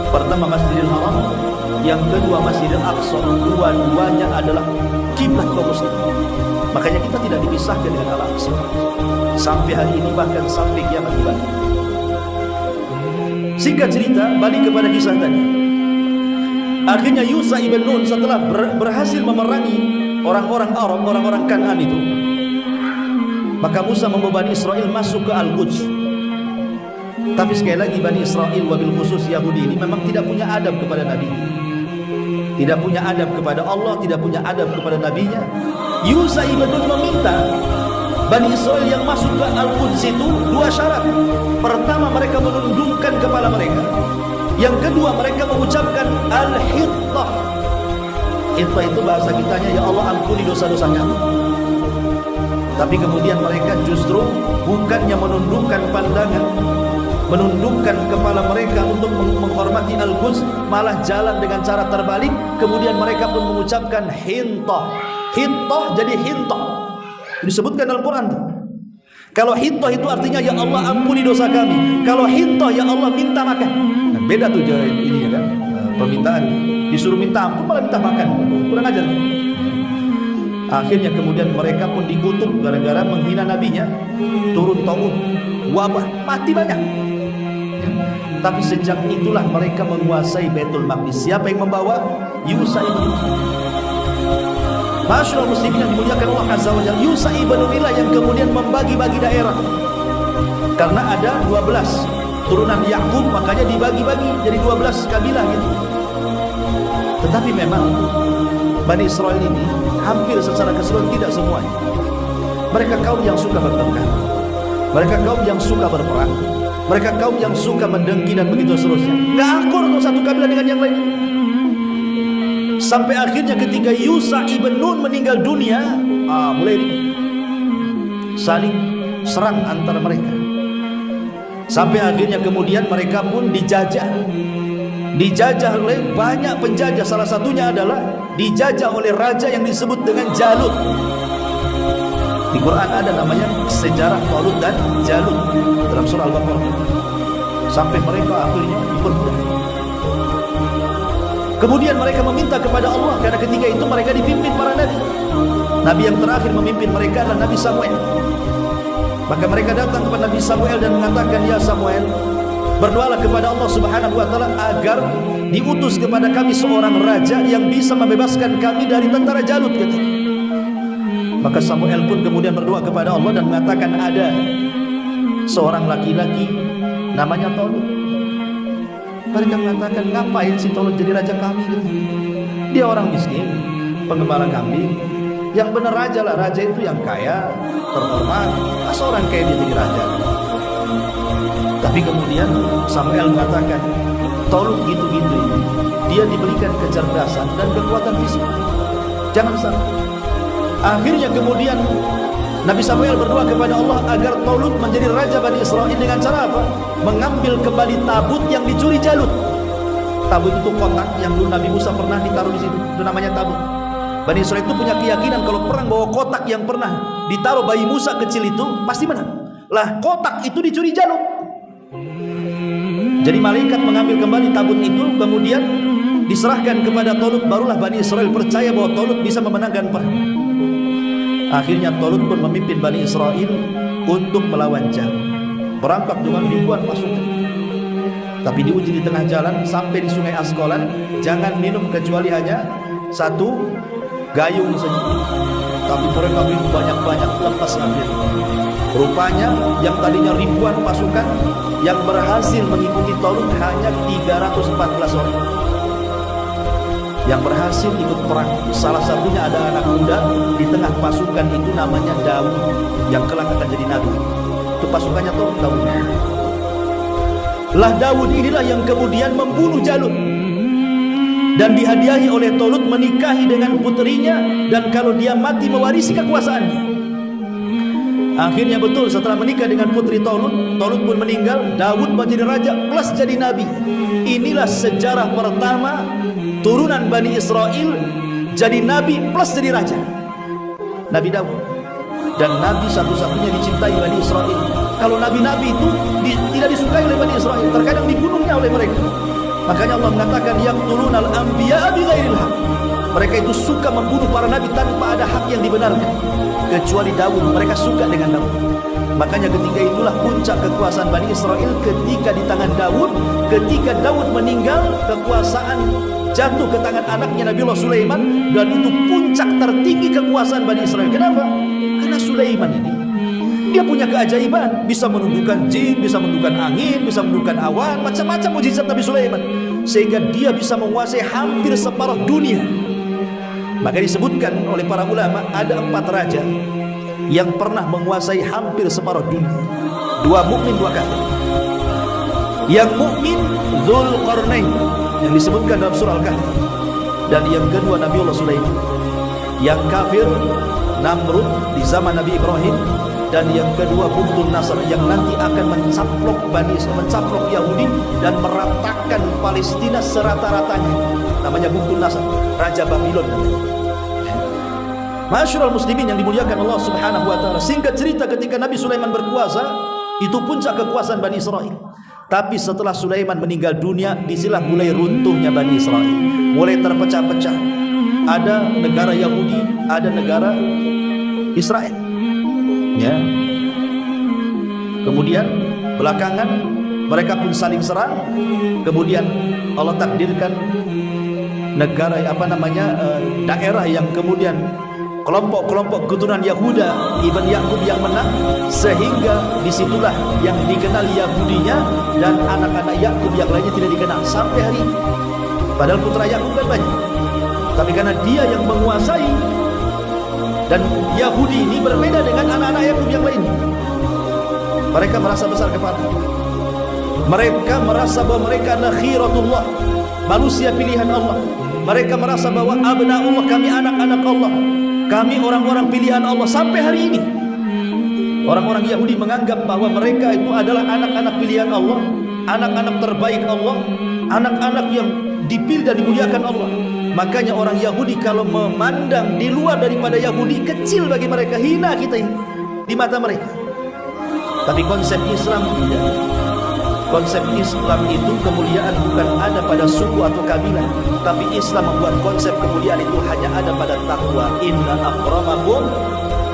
Pertama Masjidil Haram, yang kedua Masjidil Aqsa. Dua-duanya adalah kiblat kaum muslimin. Makanya kita tidak dipisahkan dengan Al-Aqsa sampai hari ini, bahkan sampai kiamat nanti. Singkat cerita, balik kepada kisah tadi. Akhirnya Yusha ibn Nun setelah berhasil memerangi orang-orang Arab, orang-orang Kan'an itu, maka Musa membawa Bani Israel masuk ke Al-Quds. Tapi sekali lagi Bani Israel, wabil khusus Yahudi ini, memang tidak punya adab kepada Nabi, tidak punya adab kepada Allah, tidak punya adab kepada Nabinya. Yusha ibn Nun meminta Bani Israel yang masuk ke Al-Quds itu 2 syarat. Pertama, mereka menundukkan kepala mereka. Yang kedua, mereka mengucapkan Al-Hittah. Hittah itu bahasa kitanya, ya Allah ampuni dosa-dosa kami. Tapi kemudian mereka justru bukannya menundukkan pandangan, menundukkan kepala mereka untuk menghormati Al-Quds, malah jalan dengan cara terbalik. Kemudian mereka pun mengucapkan Hintah. Hittah jadi Hintah, disebutkan dalam Quran. Kalau Hintah itu artinya ya Allah ampuni dosa kami. Kalau Hintah ya Allah minta makan. Nah, beda tuh ini ya kan, permintaan. Disuruh minta ampun malah minta makan, kurang ajar. Akhirnya kemudian mereka pun dikutuk gara-gara menghina nabinya. Turun taun, wabah, mati banyak. Tapi sejak itulah mereka menguasai Baitul Maqdis. Siapa yang membawa? Yusha ibn Nun. Masyaallah muslimin yang dimuliakan Allah Azza wa Jalla. Yusha ibn Nun yang kemudian membagi-bagi daerah. Karena ada 12 turunan Yakub, makanya dibagi-bagi jadi 12 kabilah gitu. Tetapi memang Bani Israel ini hampir secara keseluruhan, tidak semuanya, mereka kaum yang suka bertengkar, mereka kaum yang suka berperang, mereka kaum yang suka mendengki dan begitu seterusnya. Gak akur untuk satu kabilah dengan yang lain. Sampai akhirnya ketika Yusha ibn Nun meninggal dunia, mulai saling serang antara mereka. Sampai akhirnya kemudian mereka pun dijajah oleh banyak penjajah. Salah satunya adalah dijajah oleh raja yang disebut dengan Jalut. Di Quran ada namanya sejarah Talut dan Jalut dalam surah Al-Baqarah. Sampai mereka akhirnya diperbudak. Kemudian mereka meminta kepada Allah, karena ketika itu mereka dipimpin para nabi. Nabi yang terakhir memimpin mereka adalah Nabi Samuel. Maka mereka datang kepada Nabi Samuel dan mengatakan, ya Samuel, Berdoalah kepada Allah Subhanahu wa taala agar diutus kepada kami seorang raja yang bisa membebaskan kami dari tentara Jalut, kata. Maka Samuel pun kemudian berdoa kepada Allah dan mengatakan ada seorang laki-laki namanya Tolut. Mereka mengatakan, ngapain si Tolut jadi raja kami, gitu. Dia orang miskin, penggembala kambing. Yang benar raja lah, raja itu yang kaya, terhormat. Masa orang kaya dia jadi raja? Tapi kemudian Samuel mengatakan, Tolut gitu-gitu ini, dia diberikan kecerdasan dan kekuatan fisik. Jangan sampai. Akhirnya kemudian Nabi Samuel berdoa kepada Allah agar Tolut menjadi raja Bani Israel dengan cara apa? Mengambil kembali tabut yang dicuri Jalut. Tabut itu kotak yang dulu Nabi Musa pernah ditaruh di situ. Itu namanya tabut. Bani Israel itu punya keyakinan kalau perang bawa kotak yang pernah ditaruh bayi Musa kecil itu pasti menang. Lah kotak itu dicuri Jalut. Jadi malaikat mengambil kembali tabut itu, kemudian diserahkan kepada Tolut. Barulah Bani Israel percaya bahwa Tolut bisa memenangkan perang. Akhirnya Tolut pun memimpin Bani Israel untuk melawan Jalut. Berangkat dengan ribuan pasukan. Tapi diuji di tengah jalan sampai di Sungai Askolan, jangan minum kecuali hanya satu gayung saja. Tapi mereka minum banyak-banyak, lepas ambil. Rupanya yang tadinya ribuan pasukan yang berhasil mengikuti Tolut hanya 314 orang. Yang berhasil ikut perang. Salah satunya ada anak muda di tengah pasukan itu namanya Daud, yang kelak akan jadi nabi. Itu pasukannya Tolut, Daud. Lah Daud inilah yang kemudian membunuh Jalut dan dihadiahi oleh Tolut menikahi dengan puterinya, dan kalau dia mati mewarisi kekuasaannya. Akhirnya betul setelah menikah dengan putri Tolut, Tolut pun meninggal. Daud menjadi raja plus jadi nabi. Inilah sejarah pertama turunan Bani Israel jadi nabi plus jadi raja, Nabi Daud. Dan nabi satu-satunya dicintai Bani Israel. Kalau nabi-nabi itu tidak disukai oleh Bani Israel, terkadang dibunuhnya oleh mereka. Makanya Allah mengatakan yaqtulunal anbiya'a bighairil haq. Mereka itu suka membunuh para nabi tanpa ada hak yang dibenarkan. Kecuali Daud, mereka suka dengan Daud. Makanya ketika itulah puncak kekuasaan Bani Israel ketika di tangan Daud. Ketika Daud meninggal, kekuasaan jatuh ke tangan anaknya Nabiullah Sulaiman, dan itu puncak tertinggi kekuasaan Bani Israel. Kenapa? Karena Sulaiman ini dia punya keajaiban, bisa menundukkan jin, bisa menundukkan angin, bisa menundukkan awan, macam-macam mukjizat Nabi Sulaiman, sehingga dia bisa menguasai hampir separuh dunia. Maka disebutkan oleh para ulama ada 4 raja yang pernah menguasai hampir separuh dunia. 2 mukmin, 2 kafir. Yang mukmin Dzulqarnain yang disebutkan dalam surah Al-Kahfi, dan yang kedua Nabiullah Sulaiman. Yang kafir Namrud di zaman Nabi Ibrahim, dan yang kedua Buhtun Nasr yang nanti akan mencaplok mencaplok Yahudi dan meratakan Palestina serata-ratanya. Namanya Buhtun Nasr, Raja Babylon. Masyarul muslimin yang dimuliakan Allah Subhanahu wa taala. Singkat cerita, ketika Nabi Sulaiman berkuasa, itu puncak kekuasaan Bani Israel. Tapi setelah Sulaiman meninggal dunia, disinilah mulai runtuhnya Bani Israel. Mulai terpecah-pecah. Ada negara Yahudi, ada negara Israel. Ya. Kemudian belakangan mereka pun saling serang. Kemudian Allah takdirkan negara daerah yang kemudian kelompok-kelompok keturunan Yahuda Ibn Yakub yang menang, sehingga disitulah yang dikenal Yahudinya, dan anak-anak Yakub yang lainnya tidak dikenal sampai hari ini. Padahal putra Yakub kan banyak, tapi karena dia yang menguasai, dan Yahudi ini berbeda dengan anak-anak Yakub yang lainnya. Mereka merasa besar kepala. Mereka merasa bahwa mereka adalah khiratullah, manusia pilihan Allah. Mereka merasa bahwa abna'ullah, kami anak-anak Allah, kami orang-orang pilihan Allah. Sampai hari ini orang-orang Yahudi menganggap bahwa mereka itu adalah anak-anak pilihan Allah, anak-anak terbaik Allah, anak-anak yang dipilih dan dimuliakan Allah. Makanya orang Yahudi kalau memandang di luar daripada Yahudi, kecil bagi mereka, hina kita ini di mata mereka. Tapi konsep Islam tidak. Konsep Islam itu kemuliaan bukan ada pada suku atau kabilah, tapi Islam membuat konsep kemuliaan itu hanya ada pada takwa. Inna akramakum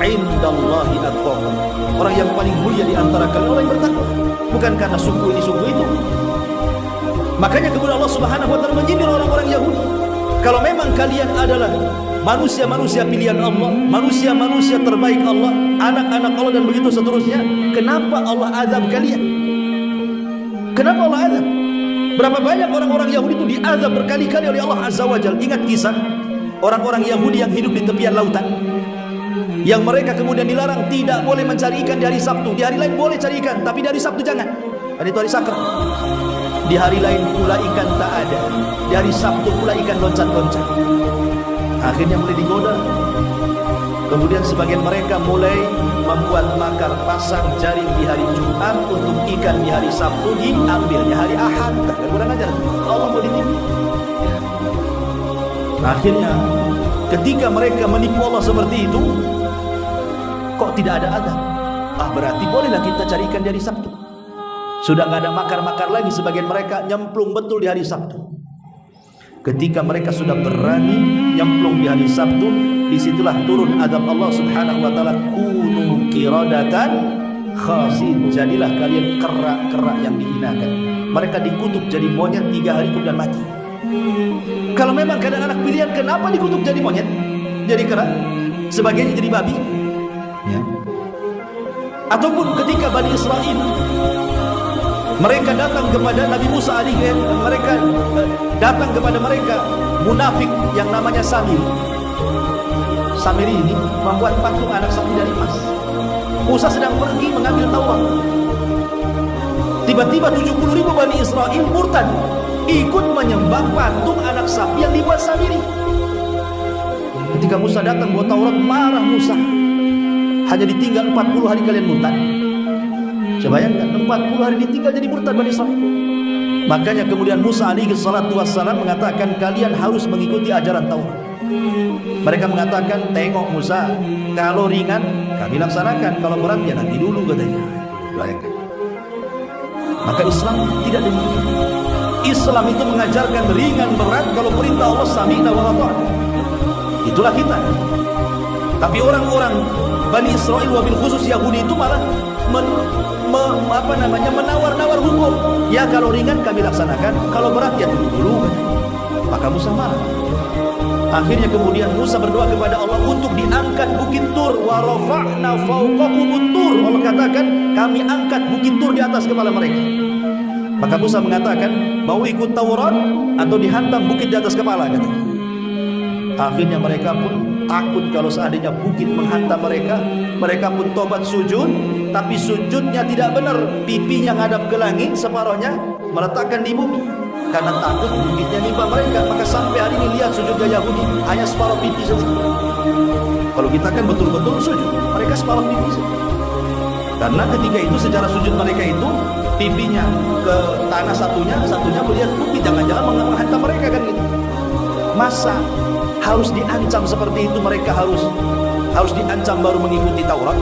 indallahi atqakum. Orang yang paling mulia di antara kalian orang yang bertakwa. Bukan karena suku ini suku itu. Makanya kemudian Allah Subhanahu wa taala menyindir orang-orang Yahudi. Kalau memang kalian adalah manusia-manusia pilihan Allah, manusia-manusia terbaik Allah, anak-anak Allah dan begitu seterusnya, kenapa Allah azab kalian? Kenapa Allah azab? Berapa banyak orang-orang Yahudi itu diazab berkali-kali oleh Allah Azza wa Jalla. Ingat kisah orang-orang Yahudi yang hidup di tepian lautan, yang mereka kemudian dilarang tidak boleh mencari ikan di hari Sabtu. Di hari lain boleh cari ikan, tapi di hari Sabtu jangan. Dan itu hari sakral. Di hari lain pula ikan tak ada. Di hari Sabtu pula ikan loncat-loncat. Akhirnya mulai digoda. Kemudian sebagian mereka mulai membuat makar, pasang jaring di hari Jumat untuk ikan di hari Sabtu diambilnya hari Ahad. Kurang ajar. Allah mau ditipu. Akhirnya ketika mereka menipu Allah seperti itu, kok tidak ada azab? Berarti bolehlah kita cari ikan di hari Sabtu. Sudah nggak ada makar-makar lagi. Sebagian mereka nyemplung betul di hari Sabtu. Ketika mereka sudah berani nyemplung di hari Sabtu, disitulah turun azab Allah Subhanahu wa taala, kunu qiradatan khasin, jadilah kalian kera-kera yang dihinakan. Mereka dikutuk jadi monyet 3 hari kemudian mati. Kalau memang keadaan anak pilihan, kenapa dikutuk jadi monyet, jadi kera, sebagiannya jadi babi, ya. Ataupun ketika Bani Israel mereka datang kepada Nabi Musa mereka datang kepada mereka munafik yang namanya Samiri. Samiri ini membuat patung anak sapi dari emas. Musa sedang pergi mengambil Taurat. Tiba-tiba 70.000 Bani Israel murtad, ikut menyembah patung anak sapi yang dibuat Samiri. Ketika Musa datang bawa Taurat, marah Musa. Hanya ditinggal 40 hari kalian murtad. Coba bayangkan, 40 hari ditinggal jadi murtad Bani Israel. Makanya kemudian Musa alaihi salatu wassalam mengatakan, kalian harus mengikuti ajaran Taurat. Mereka mengatakan, tengok Musa, kalau ringan kami laksanakan, kalau berat ya nanti dulu, katanya. Bayangkan. Maka Islam tidak demikian. Islam itu mengajarkan ringan berat, kalau perintah Allah sami'na wa ata'na. Itulah kita. Tapi orang-orang Bani Israel, wabil khusus Yahudi itu malah menawar-nawar hukum. Ya kalau ringan kami laksanakan, kalau berat ya tunggu dulu. Maka Musa marah. Akhirnya kemudian Musa berdoa kepada Allah untuk diangkat bukit Tur. Wa rafa'na fawqakumut Tur. Allah katakan, kami angkat bukit Tur di atas kepala mereka. Maka Musa mengatakan, mau ikut Taurat atau dihantam bukit di atas kepala, kata. Akhirnya mereka pun takut kalau seandainya bukit menghantam mereka. Mereka pun tobat sujud, tapi sujudnya tidak benar. Pipinya ngadap ke langit, separohnya meletakkan di bumi, karena takut bukitnya nimpa mereka. Maka sampai hari ini lihat sujudnya Yahudi, hanya separuh pipi saja. Kalau kita kan betul-betul sujud, mereka separuh pipi saja. Karena ketika itu secara sujud mereka itu pipinya ke tanah satunya melihat bukit, jangan-jangan menghantam mereka kan gitu. Masa harus diancam seperti itu? Mereka harus diancam baru mengikuti Taurat.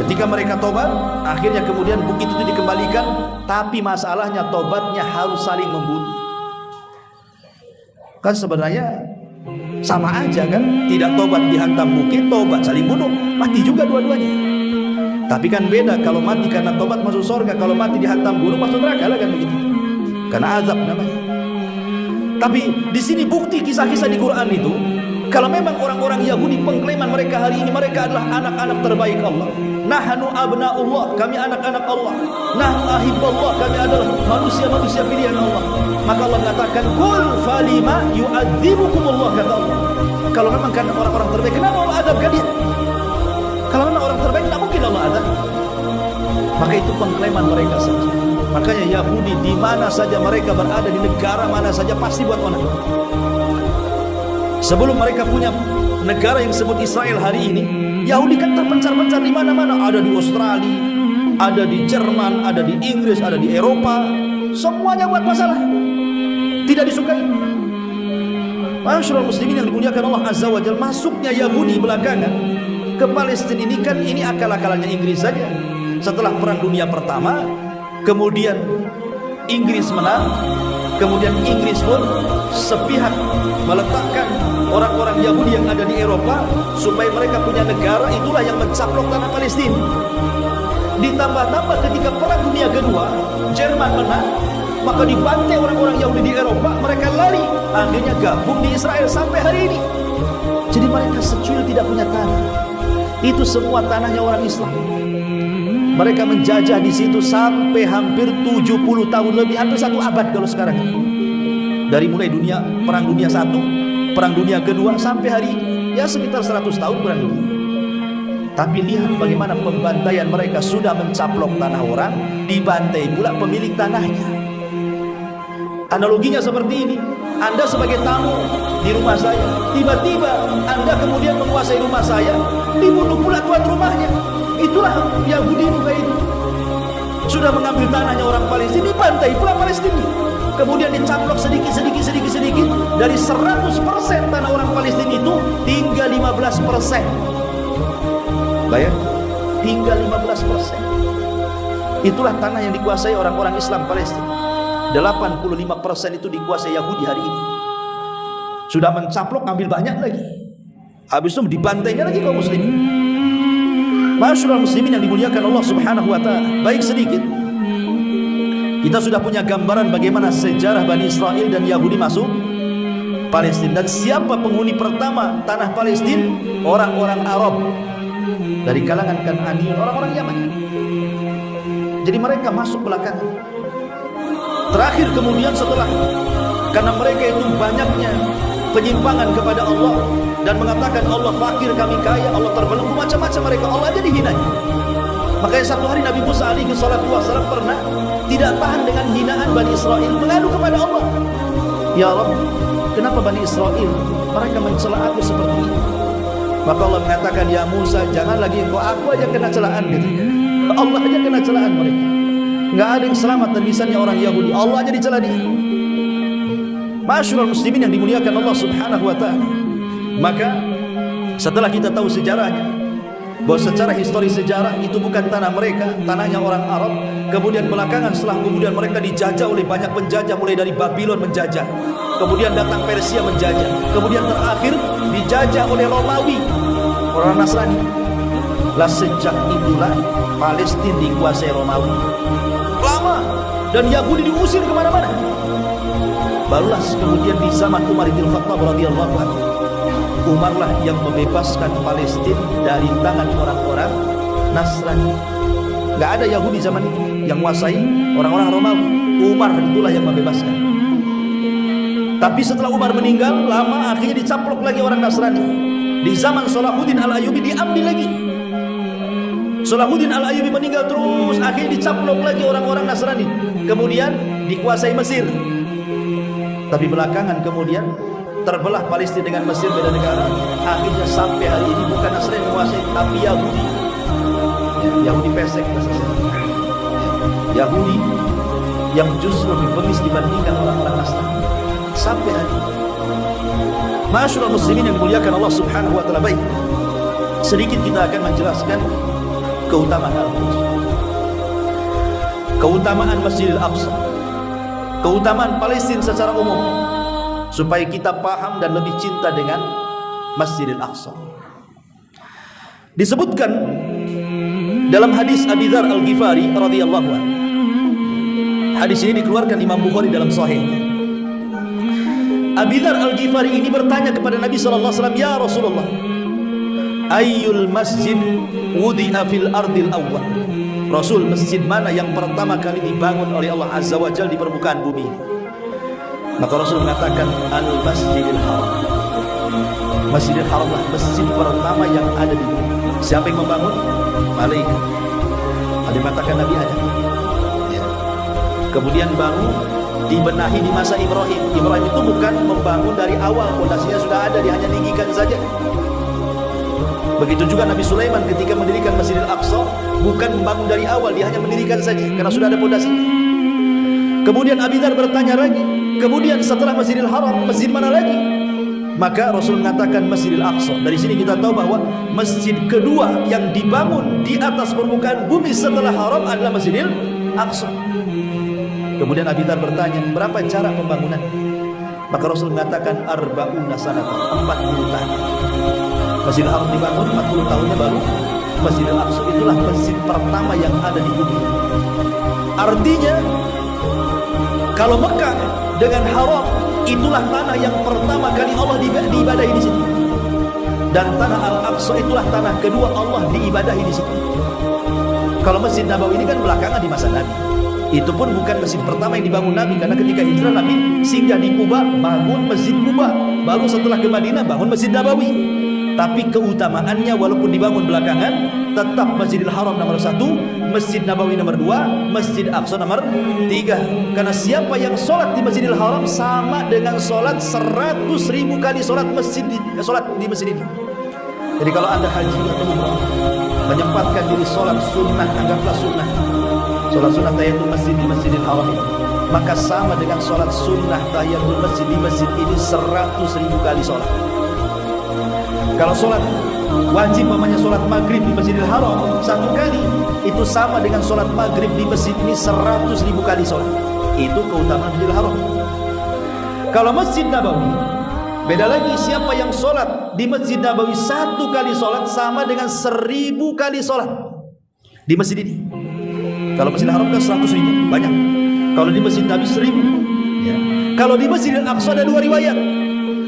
Ketika mereka tobat, akhirnya kemudian bukit itu dikembalikan. Tapi masalahnya tobatnya harus saling membunuh. Kan sebenarnya sama aja kan, tidak tobat dihantam bukit, tobat saling bunuh, mati juga dua-duanya. Tapi kan beda, kalau mati karena tobat masuk surga, kalau mati dihantam bunuh masuk neraka lah kan begitu. Karena azab namanya. Tapi di sini bukti kisah-kisah di Quran itu, kalau memang orang-orang Yahudi pengklaiman mereka hari ini, mereka adalah anak-anak terbaik Allah. Nahnu abna'ullah, kami anak-anak Allah. Nahnu ahibballah, kami adalah manusia-manusia pilihan Allah. Maka Allah mengatakan, qul falima yu'adzibukumullah, kata Allah. Kalau memang karena orang-orang terbaik, kenapa Allah azabkan dia? Kalau memang orang terbaik, tidak mungkin Allah azab. Maka itu pengklaiman mereka saja. Makanya Yahudi di mana saja mereka berada, di negara mana saja pasti buat onar. Sebelum mereka punya negara yang disebut Israel hari ini, Yahudi kan terpencar-pencar di mana-mana. Ada di Australia, ada di Jerman, ada di Inggris, ada di Eropa. Semuanya buat masalah, tidak disukai. Masyaallah muslimin yang dimuliakan Allah Azza wa Jalla, masuknya Yahudi belakangan ke Palestina ini kan ini akal-akalannya Inggris saja. Setelah Perang Dunia Pertama, kemudian Inggris menang, kemudian Inggris pun sepihak meletakkan orang-orang Yahudi yang ada di Eropa supaya mereka punya negara, itulah yang mencaplok tanah Palestina. Ditambah-tambah ketika Perang Dunia Kedua Jerman menang, maka dibantai orang-orang Yahudi di Eropa, mereka lari, akhirnya gabung di Israel sampai hari ini. Jadi mereka secuil tidak punya tanah. Itu semua tanahnya orang Islam. Mereka menjajah di situ sampai hampir 70 tahun lebih, hampir 1 abad kalau sekarang. Dari mulai Perang Dunia I, Perang Dunia Kedua sampai hari ini, ya sekitar 100 tahun kurang lebih. Tapi lihat bagaimana pembantaian mereka, sudah mencaplok tanah orang, dibantai pula pemilik tanahnya. Analoginya seperti ini. Anda sebagai tamu di rumah saya, tiba-tiba Anda kemudian menguasai rumah saya, dibunuh pula tuan rumahnya. Itulah Yahudi juga itu. Sudah mengambil tanahnya orang Palestina, dibantai pula Palestina. Kemudian dicaplok sedikit. Dari 100% tanah orang Palestina itu tinggal 15%. Bayang, tinggal 15%. Itulah tanah yang dikuasai orang-orang Islam Palestina. 85% itu dikuasai Yahudi hari ini. Sudah mencaplok, ambil banyak lagi. Habis itu dibantainya lagi kaum muslimin. Masyaallah muslimin yang dimuliakan Allah Subhanahu wa taala. Baik sedikit, kita sudah punya gambaran bagaimana sejarah Bani Israel dan Yahudi masuk Palestina. Dan siapa penghuni pertama tanah Palestina? Orang-orang Arab dari kalangan Kan'ani, orang-orang Yaman. Jadi mereka masuk belakangan. Terakhir kemudian setelah, karena mereka itu banyaknya penyimpangan kepada Allah dan mengatakan Allah fakir, kami kaya, Allah terbelenggu, macam-macam mereka, Allah aja dihinanya. Makanya satu hari Nabi Musa alaihi salatu wasallam pernah tidak tahan dengan hinaan Bani Israel, mengadu kepada Allah, ya Rabb, kenapa Bani Israel mereka mencela aku seperti ini? Maka Allah mengatakan, ya Musa, jangan lagi engkau, aku aja kena celaan gitu. Allah aja kena celaan mereka. Enggak ada yang selamat dari lisannya orang Yahudi, Allah aja dicela dia. Masyaallah muslimin yang dimuliakan Allah Subhanahu wa taala. Maka setelah kita tahu sejarahnya, bahwa secara histori sejarah itu bukan tanah mereka, tanahnya orang Arab. Kemudian belakangan setelah kemudian mereka dijajah oleh banyak penjajah, mulai dari Babylon menjajah, kemudian datang Persia menjajah, kemudian terakhir dijajah oleh Romawi, orang Nasrani. Lah sejak itulah Palestina dikuasai Romawi lama, dan Yahudi diusir kemana-mana. Barulah kemudian di zaman Umar bin Khattab radhiyallahu anhu, Umarlah yang membebaskan Palestina dari tangan orang-orang Nasrani. Gak ada Yahudi zaman itu yang menguasai orang-orang Romawi. Umar itulah yang membebaskan. Tapi setelah Umar meninggal, lama akhirnya dicaplok lagi orang Nasrani. Di zaman Salahuddin Al-Ayyubi diambil lagi. Salahuddin Al-Ayyubi meninggal terus, akhirnya dicaplok lagi orang-orang Nasrani. Kemudian dikuasai Mesir. Tapi belakangan kemudian terbelah Palestina dengan Mesir, beda negara. Akhirnya sampai hari ini bukan Nasrani menguasai, tapi Yahudi. Yahudi pesek, Yahudi yang justru lebih bengis dibandingkan orang-orang Nasrani sampai hari ini. Masyaallah muslimin yang dimuliakan Allah Subhanahu wa taala. Baik, sedikit kita akan menjelaskan keutamaan Al-Quds, keutamaan Masjidil Aqsa, keutamaan Palestina secara umum, supaya kita paham dan lebih cinta dengan Masjidil Aqsa. Disebutkan dalam hadis Abi Dzar Al-Ghifari radhiyallahu anhu. Hadis ini dikeluarkan Imam Bukhari dalam Sahihnya. Abi Dzar Al-Ghifari ini bertanya kepada Nabi sallallahu alaihi wasallam, "Ya Rasulullah, ayyul masjid wudi'a fil ardil awwal?" Rasul, masjid mana yang pertama kali dibangun oleh Allah Azza wa Jalla di permukaan bumi? Maka Rasul mengatakan, Al-Masjidil Haram. Masjidil Haram lah masjid pertama yang ada di bumi. Siapa yang membangun? Malaikat. Ada yang mengatakan Nabi Adam. Ya. Kemudian baru dibenahi di masa Ibrahim. Ibrahim itu bukan membangun dari awal, fondasinya sudah ada, dia hanya tinggikan saja. Begitu juga Nabi Sulaiman ketika mendirikan Masjidil Aqsa, bukan membangun dari awal, dia hanya mendirikan saja karena sudah ada fondasinya. Kemudian Abi Dzar bertanya lagi, kemudian setelah Masjidil Haram, masjid mana lagi? Maka Rasul mengatakan Masjidil Aqsa. Dari sini kita tahu bahwa masjid kedua yang dibangun di atas permukaan bumi setelah Haram adalah Masjidil Aqsa. Kemudian Abi Dzar bertanya, berapa cara pembangunan? Maka Rasul mengatakan arba'una sanatan, 40 tahun. Masjidil Haram dibangun 40 tahunnya baru Masjidil Aqsa. Itulah masjid pertama yang ada di bumi. Artinya kalau Mekah dengan Haram itulah tanah yang pertama kali Allah diibadahi di situ. Dan tanah Al-Aqsa itulah tanah kedua Allah diibadahi di situ. Kalau Masjid Nabawi ini kan belakangan di masa Nabi. Itu pun bukan masjid pertama yang dibangun Nabi, karena ketika hijrah Nabi singgah di Kuba, bangun Masjid Kuba. Baru setelah ke Madinah bangun Masjid Nabawi. Tapi keutamaannya walaupun dibangun belakangan, tetap Masjidil Haram nomor 1, Masjid Nabawi nomor 2, Masjid Aqsa nomor 3. Karena siapa yang sholat di Masjidil Haram sama dengan sholat 100.000 kali sholat di masjid ini. Jadi kalau anda haji atau umrah, menyempatkan diri sholat sunnah, anggaplah sunnah, sholat sunnah tahiyatul masjid di Masjidil Haram ini, maka sama dengan sholat sunnah tahiyatul masjid di masjid ini 100.000 kali sholat. Kalau sholat wajib namanya sholat maghrib di Masjidil Haram 1 kali, itu sama dengan sholat maghrib di masjid ini 100.000 kali sholat. Itu keutamaan Masjidil Haram. Kalau Masjid Nabawi beda lagi, siapa yang sholat di Masjid Nabawi 1 kali sholat sama dengan 1.000 kali sholat di masjid ini. Kalau Masjidil Haram kan 100.000, banyak. Kalau di Masjid Nabawi 1.000 ya. Kalau di Masjidil Aqsa ada 2 riwayat.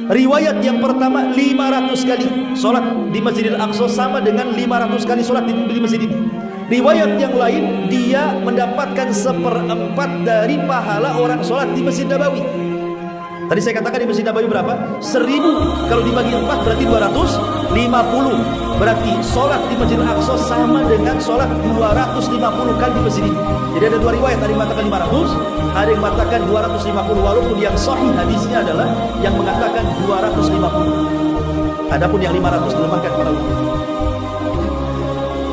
Riwayat yang pertama 500 kali sholat di Masjidil Aqsa sama dengan 500 kali sholat di masjid ini. Riwayat yang lain dia mendapatkan 1/4 dari pahala orang sholat di Masjid Nabawi. Tadi saya katakan di Masjid Nabawi berapa? 1.000. Kalau dibagi 4 berarti 250. Berarti sholat di Masjidil Aqsa sama dengan sholat 250 kali di masjid ini. Jadi ada 2 riwayat, ada yang mengatakan 500, ada yang mengatakan 250. Walaupun yang sahih hadisnya adalah yang mengatakan 250. Adapun yang 500 dilemahkan para ulama.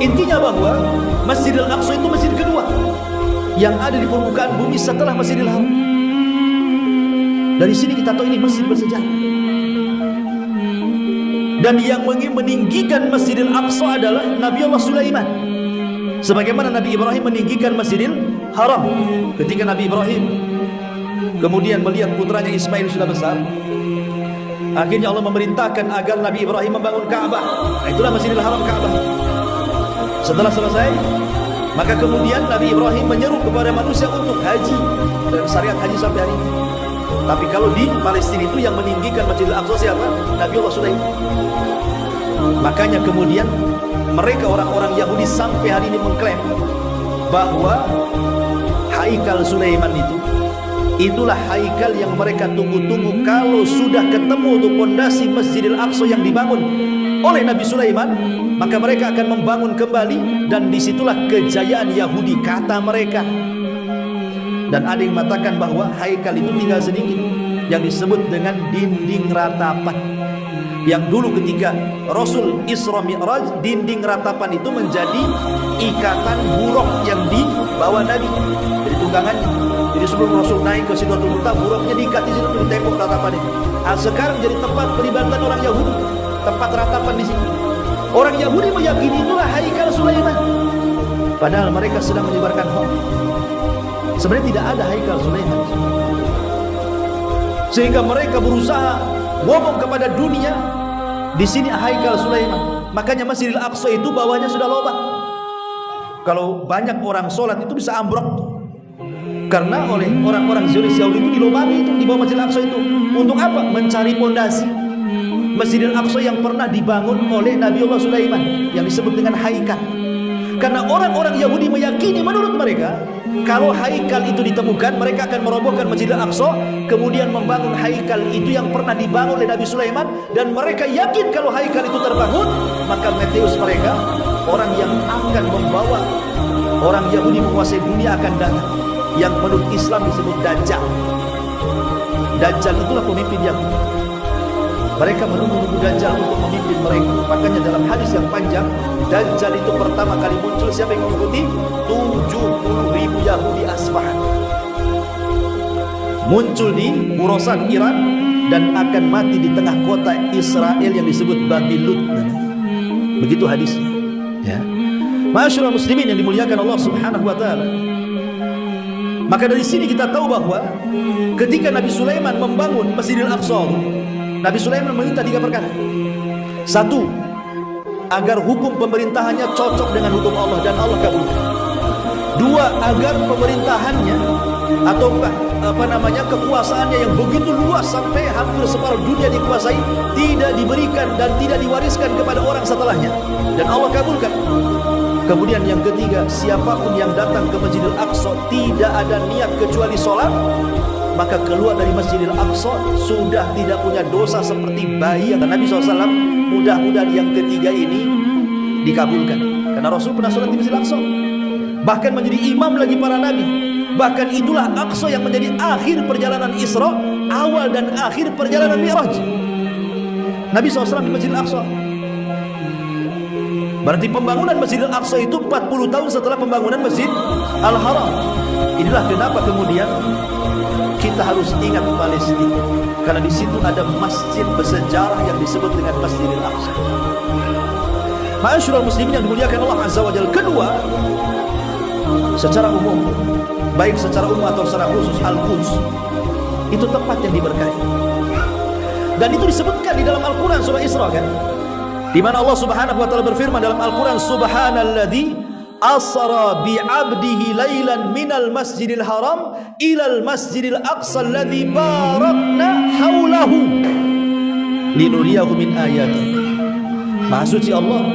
Intinya bahwa Masjidil Aqsa itu masjid kedua yang ada di permukaan bumi setelah Masjidil Haram. Dari sini kita tahu ini masjid bersejarah. Dan yang meninggikan Masjidil Aqsa adalah Nabi Allah Sulaiman. Sebagaimana Nabi Ibrahim meninggikan Masjidil Haram. Ketika Nabi Ibrahim kemudian melihat putranya Ismail sudah besar, akhirnya Allah memerintahkan agar Nabi Ibrahim membangun Ka'bah. Nah, itulah Masjidil Haram, Ka'bah. Setelah selesai, maka kemudian Nabi Ibrahim menyeru kepada manusia untuk haji, dan syariat haji sampai hari ini. Tapi kalau di Palestina itu yang meninggikan Masjidil Aqsa siapa? Nabi Allah Sulaiman. Makanya kemudian mereka orang-orang Yahudi sampai hari ini mengklaim bahwa Haikal Sulaiman itulah haikal yang mereka tunggu-tunggu. Kalau sudah ketemu tuh pondasi Masjidil Aqsa yang dibangun oleh Nabi Sulaiman, maka mereka akan membangun kembali, dan disitulah kejayaan Yahudi kata mereka. Dan ada yang mengatakan bahwa haikal itu tinggal sedikit, yang disebut dengan dinding ratapan. Yang dulu ketika Rasul Isra Mi'raj, dinding ratapan itu menjadi ikatan buruk yang dibawa Nabi. Jadi tunggangannya. Jadi sebelum Rasul naik ke Sidratul Muntaha, buruknya diikat di situ di tembok ratapan itu. Nah, sekarang jadi tempat peribadatan orang Yahudi, tempat ratapan di sini. Orang Yahudi meyakini itulah haikal Sulaiman, padahal mereka sedang menyebarkan hoax. Sebenarnya tidak ada haikal Sulaiman, sehingga mereka berusaha ngomong kepada dunia di sini haikal Sulaiman. Makanya Masjidil Aqsa itu bawahnya sudah lobang. Kalau banyak orang sholat itu bisa ambruk, karena oleh orang-orang Zionis Yahudi itu dilobangi itu di bawah Masjidil Aqsa itu. Untuk apa? Mencari pondasi Masjidil Aqsa yang pernah dibangun oleh Nabi Allah Sulaiman, yang disebut dengan haikal. Karena orang-orang Yahudi meyakini menurut mereka, kalau haikal itu ditemukan, mereka akan merobohkan Masjidil Aqsa, kemudian membangun haikal itu yang pernah dibangun oleh Nabi Sulaiman. Dan mereka yakin kalau haikal itu terbangun, maka Meteus mereka, orang yang akan membawa orang Yahudi menguasai dunia akan datang, yang menurut Islam disebut Dajjal. Dajjal itulah pemimpin Yahudi. Mereka menunggu Dajjal untuk memimpin mereka. Makanya dalam hadis yang panjang, Dajjal itu pertama kali muncul, siapa yang mengikuti? 70.000 Yahudi Asfahan. Muncul di Khorasan, Iran, dan akan mati di tengah kota Israel yang disebut Babilud. Begitu hadisnya. Ya. Masyaallah muslimin yang dimuliakan Allah Subhanahu wa taala. Maka dari sini kita tahu bahwa ketika Nabi Sulaiman membangun Masjidil Aqsa, Nabi Sulaiman meminta 3 perkara. 1, agar hukum pemerintahannya cocok dengan hukum Allah dan Allah kabulkan. 2, agar pemerintahannya atau kekuasaannya yang begitu luas sampai hampir separuh dunia dikuasai tidak diberikan dan tidak diwariskan kepada orang setelahnya, dan Allah kabulkan. Kemudian yang ketiga, siapapun yang datang ke Masjidil Aqsa tidak ada niat kecuali sholat, maka keluar dari Masjidil Aqsa sudah tidak punya dosa seperti bayi. Yang Nabi SAW, mudah-mudahan yang ketiga ini dikabulkan, karena Rasul pernah sholat di Masjidil Aqsa, bahkan menjadi imam lagi para nabi. Bahkan itulah Aqsa yang menjadi akhir perjalanan Isra, awal dan akhir perjalanan Mi'raj. Nabi SAW di Masjidil Aqsa. Berarti pembangunan Masjidil Aqsa itu 40 tahun setelah pembangunan Masjid Al-Haram. Inilah kenapa kemudian kita harus ingat Palestina, karena di situ ada masjid bersejarah yang disebut dengan Masjidil Aqsa. Ma'asyiral muslimin yang dimuliakan Allah Azza wa Jalla. Kedua, secara umum, baik secara umum atau secara khusus, Al-Quds itu tempat yang diberkahi. Dan itu disebutkan di dalam Al-Quran surah Isra, kan? Di mana Allah Subhanahu wa taala berfirman dalam Al-Quran, Subhanalladzi asra bi'abdihi lailan minal masjidil haram ilal masjidil aqsa alladzi barakna haulahu linuriyahu min ayatihi. Maha suci Allah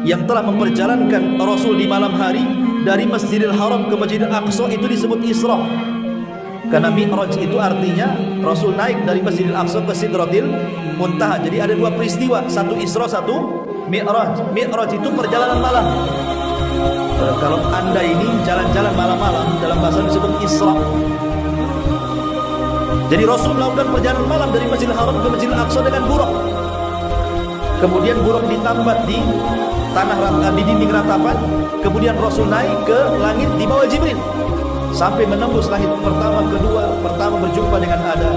yang telah memperjalankan Rasul di malam hari dari Masjidil Haram ke Masjidil Aqsa, itu disebut Isra. Karena Mi'raj itu artinya Rasul naik dari Masjidil Aqsa ke Sidratil Muntaha. Jadi ada 2 peristiwa, satu Isra, satu Mi'raj. Mi'raj itu perjalanan malam. Kalau Anda ini jalan-jalan malam-malam, dalam bahasa disebut Isra. Jadi Rasul melakukan perjalanan malam dari Masjidil Haram ke Masjidil Aqsa dengan buruk. Kemudian buruk ditambat di tanah, di dinding ratapan. Kemudian Rasul naik ke langit di bawah Jibril sampai menembus langit pertama, kedua. Pertama berjumpa dengan Adam,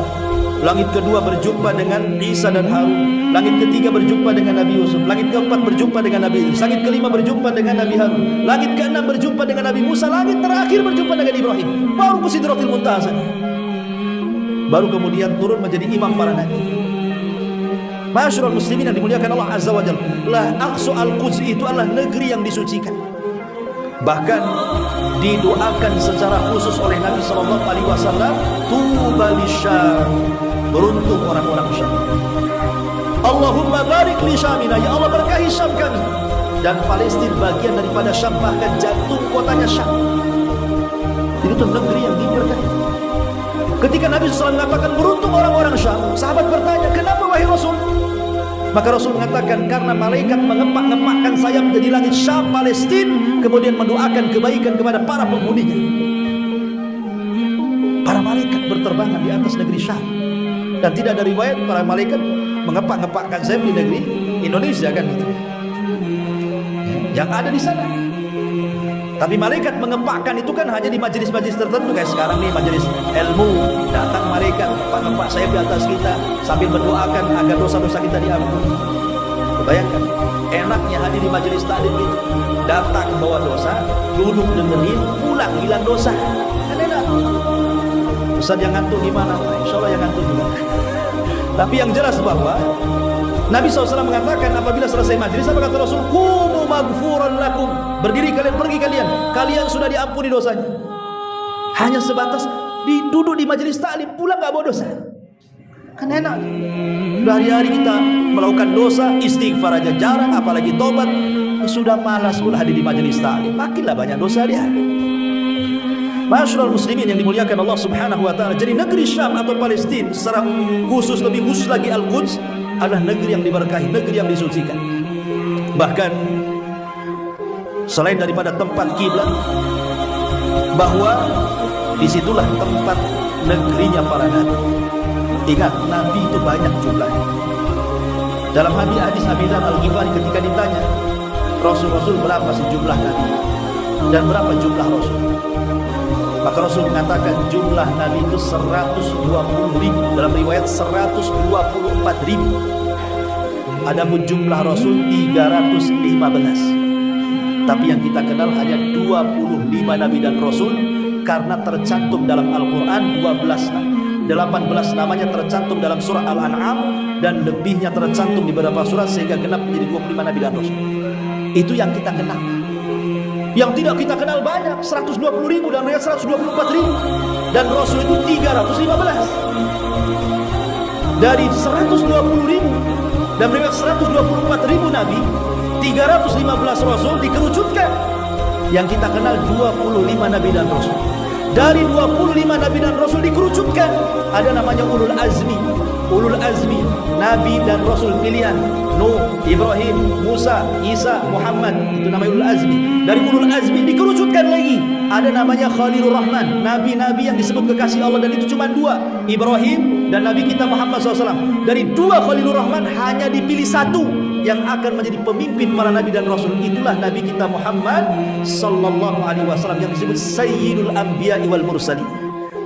langit kedua berjumpa dengan Isa dan Harun, langit ketiga berjumpa dengan Nabi Yusuf, langit keempat berjumpa dengan Nabi Idris, langit kelima berjumpa dengan Nabi Harun, langit keenam berjumpa dengan Nabi Musa, langit terakhir berjumpa dengan Ibrahim, baru ke Sidratil Muntaha. Baru kemudian turun menjadi imam para nabi. Ma'asyiral muslimin yang dimuliakan Allah Azza wa Jalla, lah Aqsa Al-Quds itu adalah negeri yang disucikan. Bahkan didoakan secara khusus oleh Nabi SAW, tuba lisyam, beruntung orang-orang Syam. Allahumma barik li Syamina, ya Allah berkahi Syam kami. Dan Palestina bagian daripada Syam, bahkan jantung kotanya Syam. Jadi itu negeri yang diberkahi. Ketika Nabi SAW mengatakan beruntung orang-orang Syam, sahabat bertanya, kenapa wahai Rasul? Maka Rasul mengatakan, karena malaikat mengepak-ngepakkan sayap di langit Syam, Palestina, kemudian mendoakan kebaikan kepada para penghuninya. Para malaikat berterbangan di atas negeri Syam. Dan tidak ada riwayat para malaikat mengepak-ngepakkan sayap di negeri Indonesia, kan gitu. Yang ada di sana. Tapi malaikat mengepakkan itu kan hanya di majelis-majelis tertentu, kayak sekarang nih majelis ilmu, datang malaikat ngepak-ngepak sayap di atas kita sambil mendoakan agar dosa-dosa kita diampuni. Bayangkan enaknya hadir di majelis taklim itu, datang bawa dosa, duduk dengerin, pulang hilang dosa, kan enak. Ustaz yang ngantuk gimana? Insya Allah yang ngantuk juga. Tapi yang jelas bahwa Nabi SAW mengatakan apabila selesai majlis, apa kata Rasul? Qumu maghfuran lakum. Berdiri kalian, pergi kalian. Kalian sudah diampuni dosanya. Hanya sebatas duduk di majlis taklim, pulang gak bawa dosa. Kan enak. Hari-hari kita melakukan dosa, istighfar aja jarang, apalagi tobat. Sudah malas pula hadir di majlis taklim. Makinlah banyak dosa dia. Ma'asyiral muslimin yang dimuliakan Allah Subhanahu wa taala. Jadi negeri Syam atau Palestina secara khusus, lebih khusus lagi Al-Quds, adalah negeri yang diberkahi, negeri yang disucikan. Bahkan selain daripada tempat kiblat, bahwa disitulah tempat negerinya para nabi. Ingat, nabi itu banyak jumlahnya. Dalam hadis Abi Dzar Al-Ghifari ketika ditanya, Rasul-Rasul berapa sih jumlah nabi dan berapa jumlah Rasul? Maka Rasul mengatakan jumlah Nabi itu 120.000. Dalam riwayat 124.000. Adapun jumlah Rasul 315. Tapi yang kita kenal hanya 25 Nabi dan Rasul, karena tercantum dalam Al-Quran 18 namanya tercantum dalam surah Al-An'am, dan lebihnya tercantum di beberapa surat sehingga genap menjadi 25 Nabi dan Rasul. Itu yang kita kenal. Yang tidak kita kenal banyak, 120.000 dan riwayat 124.000, dan Rasul itu 315. Dari 120.000 dan riwayat 124.000 Nabi, 315 Rasul dikerucutkan. Yang kita kenal 25 Nabi dan Rasul. Dari 25 Nabi dan Rasul dikerucutkan, ada namanya Ulul Azmi. Ulul Azmi, Nabi dan Rasul pilihan, Nuh, Ibrahim, Musa, Isa, Muhammad, itu namanya Ulul Azmi. Dari Ulul Azmi dikerucutkan lagi, ada namanya Khalilur Rahman, Nabi-Nabi yang disebut kekasih Allah, dan itu cuma 2, Ibrahim dan Nabi kita Muhammad SAW. Dari 2 Khalilur Rahman hanya dipilih 1 yang akan menjadi pemimpin para Nabi dan Rasul. Itulah Nabi kita Muhammad Sallallahu Alaihi Wasallam yang disebut Sayyidul Anbiya wal Mursalin,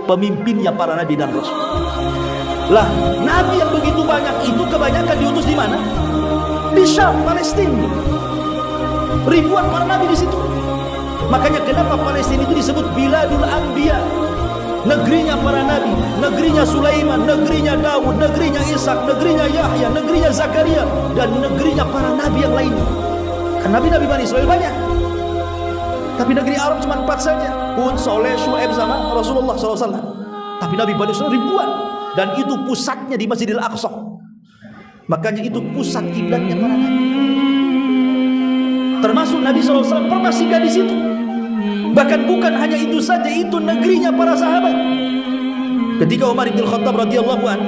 pemimpinnya para Nabi dan Rasul. Lah, Nabi yang begitu banyak itu kebanyakan diutus di mana? Di Syam, Palestina. Ribuan para Nabi di situ. Makanya kenapa Palestina itu disebut Biladul Anbiya, negerinya para Nabi, negerinya Sulaiman, negerinya Daud, negerinya Ishak, negerinya Yahya, negerinya Zakaria, dan negerinya para Nabi yang lainnya. Kan Nabi-Nabi Bani Israel banyak, tapi negeri Arab cuma 4 saja, Hud, Soleh, Syuaib sama Rasulullah SAW. Tapi Nabi Bani Israel ribuan, dan itu pusatnya di Masjidil Aqsa. Makanya itu pusat kiblatnya para Nabi. Termasuk Nabi SAW pernah singgah di situ. Bahkan bukan hanya itu saja, itu negerinya para sahabat. Ketika Umar bin Khattab radhiyallahu an,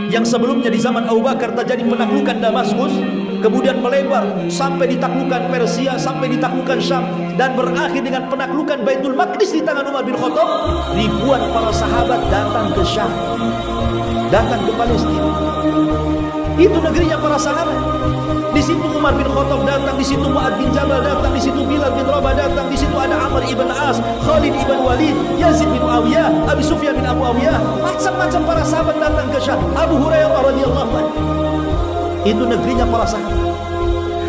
yang sebelumnya di zaman Abu Bakar terjadi penaklukan Damaskus, kemudian melebar sampai ditaklukkan Persia, sampai ditaklukkan Syam, dan berakhir dengan penaklukan Baitul Maqdis di tangan Umar bin Khattab. Ribuan para sahabat datang ke Syam, datang ke Palestina. Itu negerinya para sahabat. Di situ Umar bin Khattab datang, di situ Mu'adz bin Jabal datang, di situ Bilal bin Rabah datang, di situ ada Amr ibn As, Khalid ibn Walid, Yazid bin Muawiyah, Abi Sufyan bin Muawiyah, macam-macam para sahabat datang ke Syam. Abu Hurairah radhiyallahu anhu. Itu negerinya para sahabat.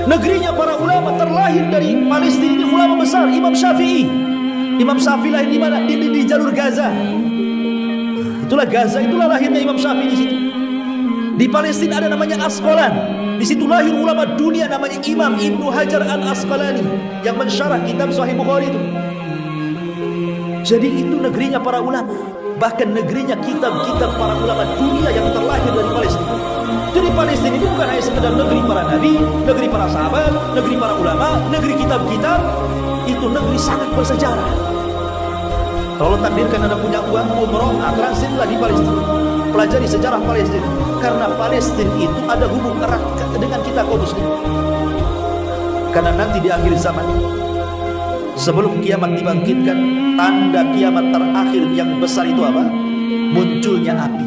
Negerinya para ulama, terlahir dari Palestina ini ulama besar, Imam Syafi'i. Imam Syafi'i lahir di mana? Di jalur Gaza. Itulah Gaza, itulah lahirnya Imam Syafi'i di situ. Di Palestina ada namanya Asqalan. Di situ lahir ulama dunia namanya Imam Ibnu Hajar Al-Asqalani yang mensyarah kitab Sahih Bukhari itu. Jadi itu negerinya para ulama, bahkan negerinya kitab-kitab para ulama dunia yang terlahir dari Palestina. Jadi Palestina ini bukan hanya sekedar negeri para nabi, negeri para sahabat, negeri para ulama, negeri kitab-kitab. Itu negeri sangat bersejarah. Kalau takdirkan Anda punya uang umroh, transitlah di Palestina, pelajari sejarah Palestina. Karena Palestina itu ada hubungan erat dengan kita kaum muslim. Karena nanti di akhir zaman, sebelum kiamat dibangkitkan, tanda kiamat terakhir yang besar itu apa? Munculnya api.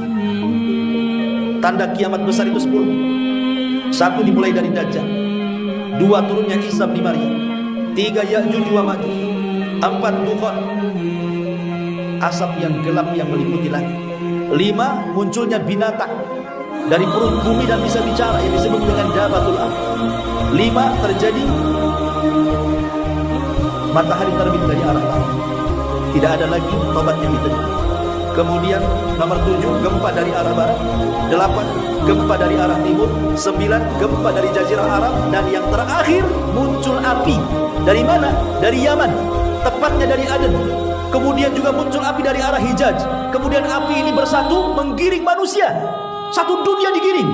Tanda kiamat besar itu 10. 1 dimulai dari Dajjal, 2 turunnya Isa bin Maryam, 3 Ya'juj wa Ma'juj, 4 dukhan, asap yang gelap yang meliputi langit, 5 munculnya binatang dari perut bumi dan bisa bicara yang disebut dengan Dabatul Ard. 5 terjadi matahari terbit dari arah barat, tidak ada lagi tobat yang diterima. Kemudian nomor 7 gempa dari arah barat, 8 gempa dari arah timur, 9 gempa dari Jazirah Arab, dan yang terakhir muncul api. Dari mana? Dari Yaman, tepatnya dari Aden. Kemudian juga muncul api dari arah Hijaz. Kemudian api ini bersatu menggiring manusia. Satu dunia digiring.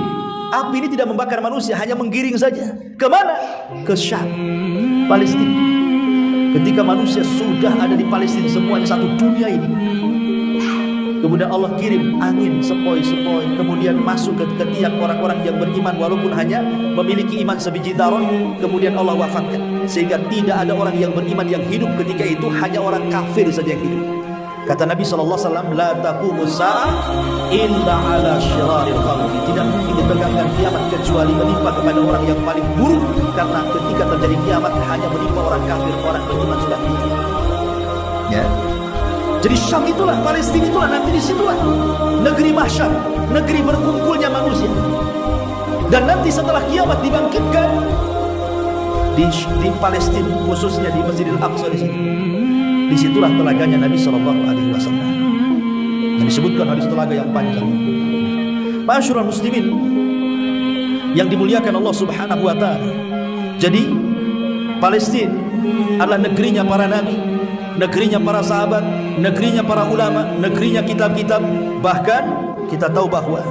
Api ini tidak membakar manusia, hanya menggiring saja. Kemana? Ke Syam, Palestina. Ketika manusia sudah ada di Palestina semuanya, satu dunia ini, kemudian Allah kirim angin sepoi-sepoi, kemudian masuk ke tiang orang-orang yang beriman walaupun hanya memiliki iman sebiji daron. Kemudian Allah wafatkan, sehingga tidak ada orang yang beriman yang hidup ketika itu, hanya orang kafir saja yang hidup. Kata Nabi SAW, la taqumus sa'ah illa ala syiraril khalqi. Tidak mungkin ditegakkan kiamat kecuali menimpa kepada orang yang paling buruk, karena ketika terjadi kiamat hanya menimpa orang kafir, orang beriman sudah hidup. Ya. Jadi Syam itulah, Palestina itulah, nanti disitulah negeri mahsyar, negeri berkumpulnya manusia. Dan nanti setelah kiamat dibangkitkan di Palestina, khususnya di Masjidil Aqsa di sini, Disitulah telaganya Nabi SAW. Yang disebutkan hadis telaga yang panjang. Ma'asyiral muslimin yang dimuliakan Allah Subhanahu wa taala. Jadi Palestina adalah negerinya para nabi, negerinya para sahabat, negerinya para ulama, negerinya kitab-kitab. Bahkan kita tahu bahwa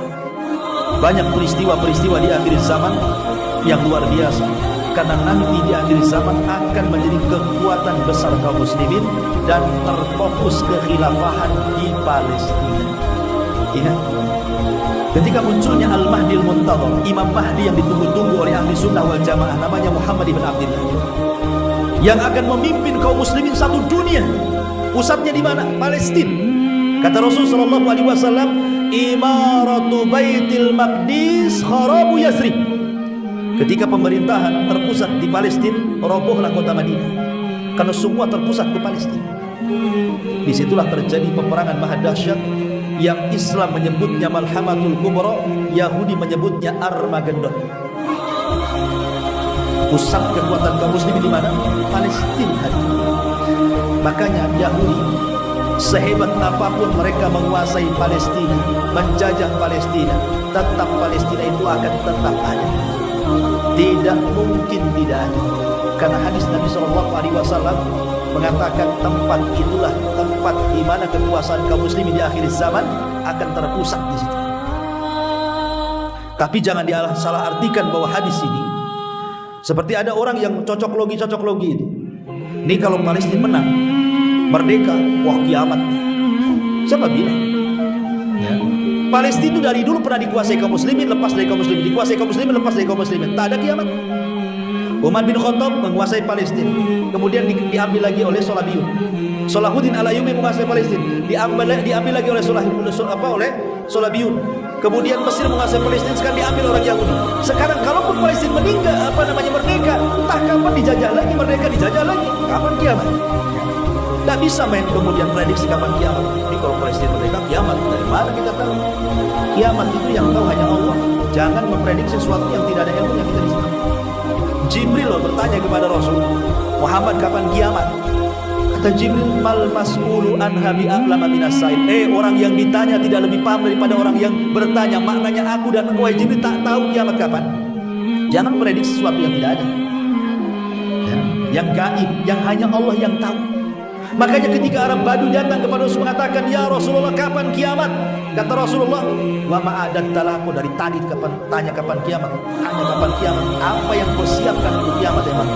banyak peristiwa-peristiwa di akhir zaman yang luar biasa, karena nanti di akhir zaman akan menjadi kekuatan besar kaum muslimin dan terfokus kekhilafahan di Palestina. Ingat, ketika munculnya Al-Mahdi Al-Muntadhar, Imam Mahdi yang ditunggu-tunggu oleh ahli sunnah wal jamaah, namanya Muhammad ibn Abdullah, yang akan memimpin kaum muslimin satu dunia. Pusatnya di mana? Palestina. Kata Rasul sallallahu alaihi wasallam, imaratu Baitul Maqdis kharabu Yathrib. Ketika pemerintahan terpusat di Palestina, robohlah kota Madinah, karena semua terpusat di Palestina. Disitulah terjadi peperangan maha dahsyat yang Islam menyebutnya Malhamatul Kubra, Yahudi menyebutnya Armageddon. Pusat kekuatan kaum muslimin di mana? Palestina. Makanya Yahudi sehebat apapun mereka menguasai Palestina, menjajah Palestina, tetap Palestina itu akan tetap ada. Tidak mungkin tidak ada. Karena hadis Nabi SAW mengatakan tempat itulah tempat di mana kekuasaan kaum muslimin di akhir zaman akan terpusat di situ. Tapi jangan salah artikan bahwa hadis ini seperti ada orang yang cocok logi itu. Ini kalau Palestina menang, merdeka, wah kiamat. Siapa bilang? Ya. Palestina itu dari dulu pernah dikuasai kaum muslimin, lepas dari kaum muslimin, dikuasai kaum muslimin, lepas dari kaum muslimin. Tak ada kiamat. Umar bin Khattab menguasai Palestina, kemudian diambil lagi oleh Salabiyun. Salahuddin Al-Ayyubi menguasai Palestina, diambil lagi oleh Salabiyun. Kemudian Mesir menguasai Palestina, sekarang diambil orang Yahudi. Sekarang kalaupun Palestina meninggal, merdeka, entah kapan dijajah lagi, merdeka dijajah lagi. Kapan kiamat? Tak bisa main kemudian prediksi kapan kiamat. Ini kalau Palestina merdeka, kiamat dari mana kita tahu? Kiamat itu yang tahu hanya Allah. Jangan memprediksi sesuatu yang tidak ada ilmunya kita di sini. Jibril bertanya kepada Rasul, Muhammad kapan kiamat? Kata Jibril, mal mas'ulu anha bi'a'lama minas sa'il. Orang yang ditanya tidak lebih paham daripada orang yang bertanya. Maknanya aku dan engkau Jibril tak tahu kiamat kapan. Jangan prediksi sesuatu yang tidak ada, ya, yang gaib, yang hanya Allah yang tahu. Makanya ketika Arab Badu datang kepada Rasul mengatakan, ya Rasulullah kapan kiamat? Kata Rasulullah, wa ma'adat talaku, dari tadi tanya kapan kiamat, hanya kapan kiamat, apa yang kau siapkan untuk kiamat emang?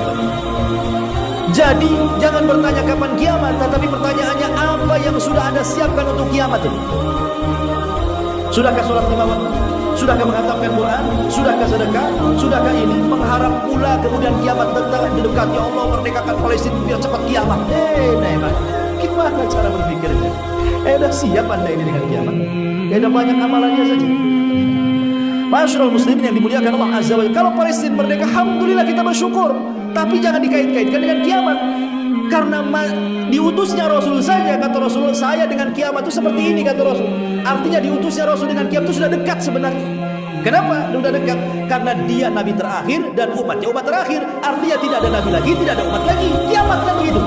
Jadi jangan bertanya kapan kiamat, tetapi pertanyaannya apa yang sudah Anda siapkan untuk kiamat ini? Sudahkah sholat 5 waktu? Sudahkah menghatamkan Quran? Sudahkah sedekah? Sudahkah ini mengharap pula kemudian kiamat datang mendekat? Ya Allah, merdekakan Palestina biar cepat kiamat. Gimana cara berpikirnya? Dah siap Anda ini dengan kiamat? Ada banyak amalannya saja. Ma'asyiral muslimin yang dimuliakan Allah Azza wa Jalla, kalau Palestina merdeka, alhamdulillah kita bersyukur. Tapi jangan dikait-kaitkan dengan kiamat. Karena diutusnya Rasul saja, kata Rasul, saya dengan kiamat itu seperti ini, kata Rasul. Artinya diutusnya Rasul dengan kiamat itu sudah dekat sebenarnya. Kenapa sudah dekat? Karena dia nabi terakhir dan umatnya umat terakhir. Artinya tidak ada nabi lagi, tidak ada umat lagi. Kiamat kan begitu.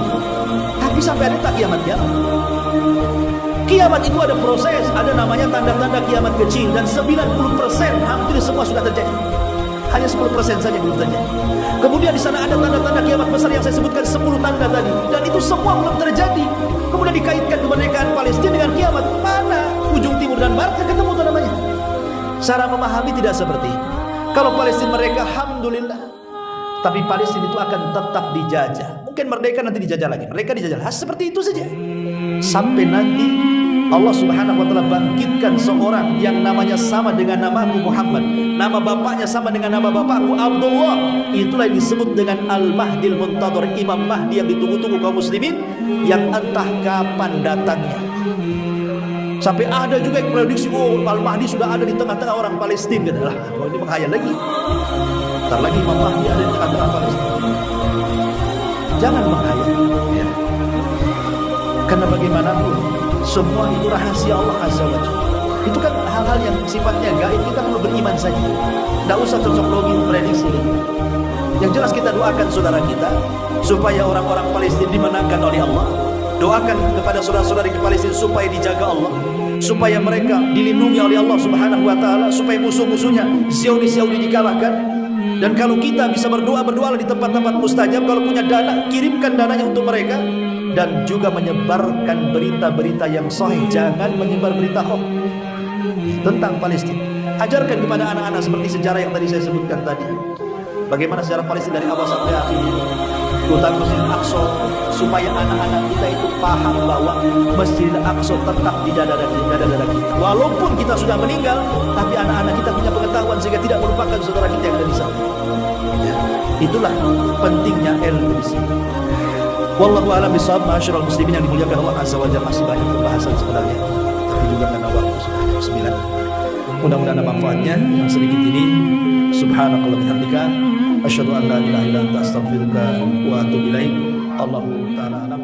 Tapi sampai ada tak kiamat? Kiamat itu ada proses, ada namanya tanda-tanda kiamat kecil, dan 90% hampir semua sudah terjadi. Hanya 10% saja belum terjadi. Kemudian di sana ada tanda-tanda kiamat besar yang saya sebutkan 10 tanda tadi, dan itu semua belum terjadi. Kemudian dikaitkan kemerdekaan Palestina dengan kiamat. Mana ujung timur dan barat ketemu itu namanya. Cara memahami tidak seperti itu. Kalau Palestina mereka, alhamdulillah. Tapi Palestina itu akan tetap dijajah. Mungkin merdeka nanti dijajah lagi. Mereka dijajah. Seperti itu saja. Sampai nanti Allah Subhanahu wa taala bangkitkan seorang yang namanya sama dengan namaku Muhammad, nama bapaknya sama dengan nama bapakku Abdullah. Itulah yang disebut dengan Al-Mahdi Al-Muntadhar, Imam Mahdi yang ditunggu-tunggu kaum muslimin, yang entah kapan datangnya. Sampai ada juga yang prediksi, Al-Mahdi sudah ada di tengah-tengah orang Palestina. Kalau ini menghayal lagi. Ntar lagi Imam Mahdi ada di tengah-tengah Palestina. Jangan menghayal, ya. Karena bagaimanapun semua itu rahasia Allah Azza wa Jalla. Itu kan hal-hal yang sifatnya gaib, kita perlu beriman saja. Tidak usah cocok logi prediksi. Yang jelas kita doakan saudara kita supaya orang-orang Palestina dimenangkan oleh Allah. Doakan kepada saudara-saudari di Palestina supaya dijaga Allah, supaya mereka dilindungi oleh Allah Subhanahu wa taala, supaya musuh-musuhnya Zionis-Yahudi dikalahkan. Dan kalau kita bisa berdoa-berdoalah di tempat-tempat mustajab. Kalau punya dana, kirimkan dananya untuk mereka. Dan juga menyebarkan berita-berita yang sahih. Jangan menyebar berita hoax tentang Palestina. Ajarkan kepada anak-anak seperti sejarah yang tadi saya sebutkan tadi. Bagaimana sejarah Palestina dari awal sampai akhir, terutama Masjid Al-Aqsa, supaya anak-anak kita itu paham bahwa Masjid Al-Aqsa tetap di dada-dada kita. Walaupun kita sudah meninggal, tapi anak-anak kita punya pengetahuan sehingga tidak melupakan saudara kita yang ada di sana. Ya, itulah pentingnya ilmu di sini. Wallahu a'lam bishawab. Ma'asyiral muslimin yang dimuliakan Allah Azza wa Jalla, masih banyak pembahasan sebenarnya, tapi juga karena waktu sudah jam 9. Mudah-mudahan ada manfaatnya. Yang sedikit ini, subhanakallah bihamdika, asyhadu an la ilaha illa anta astaghfiruka wa atubu ilaik. Allahu ta'ala alam.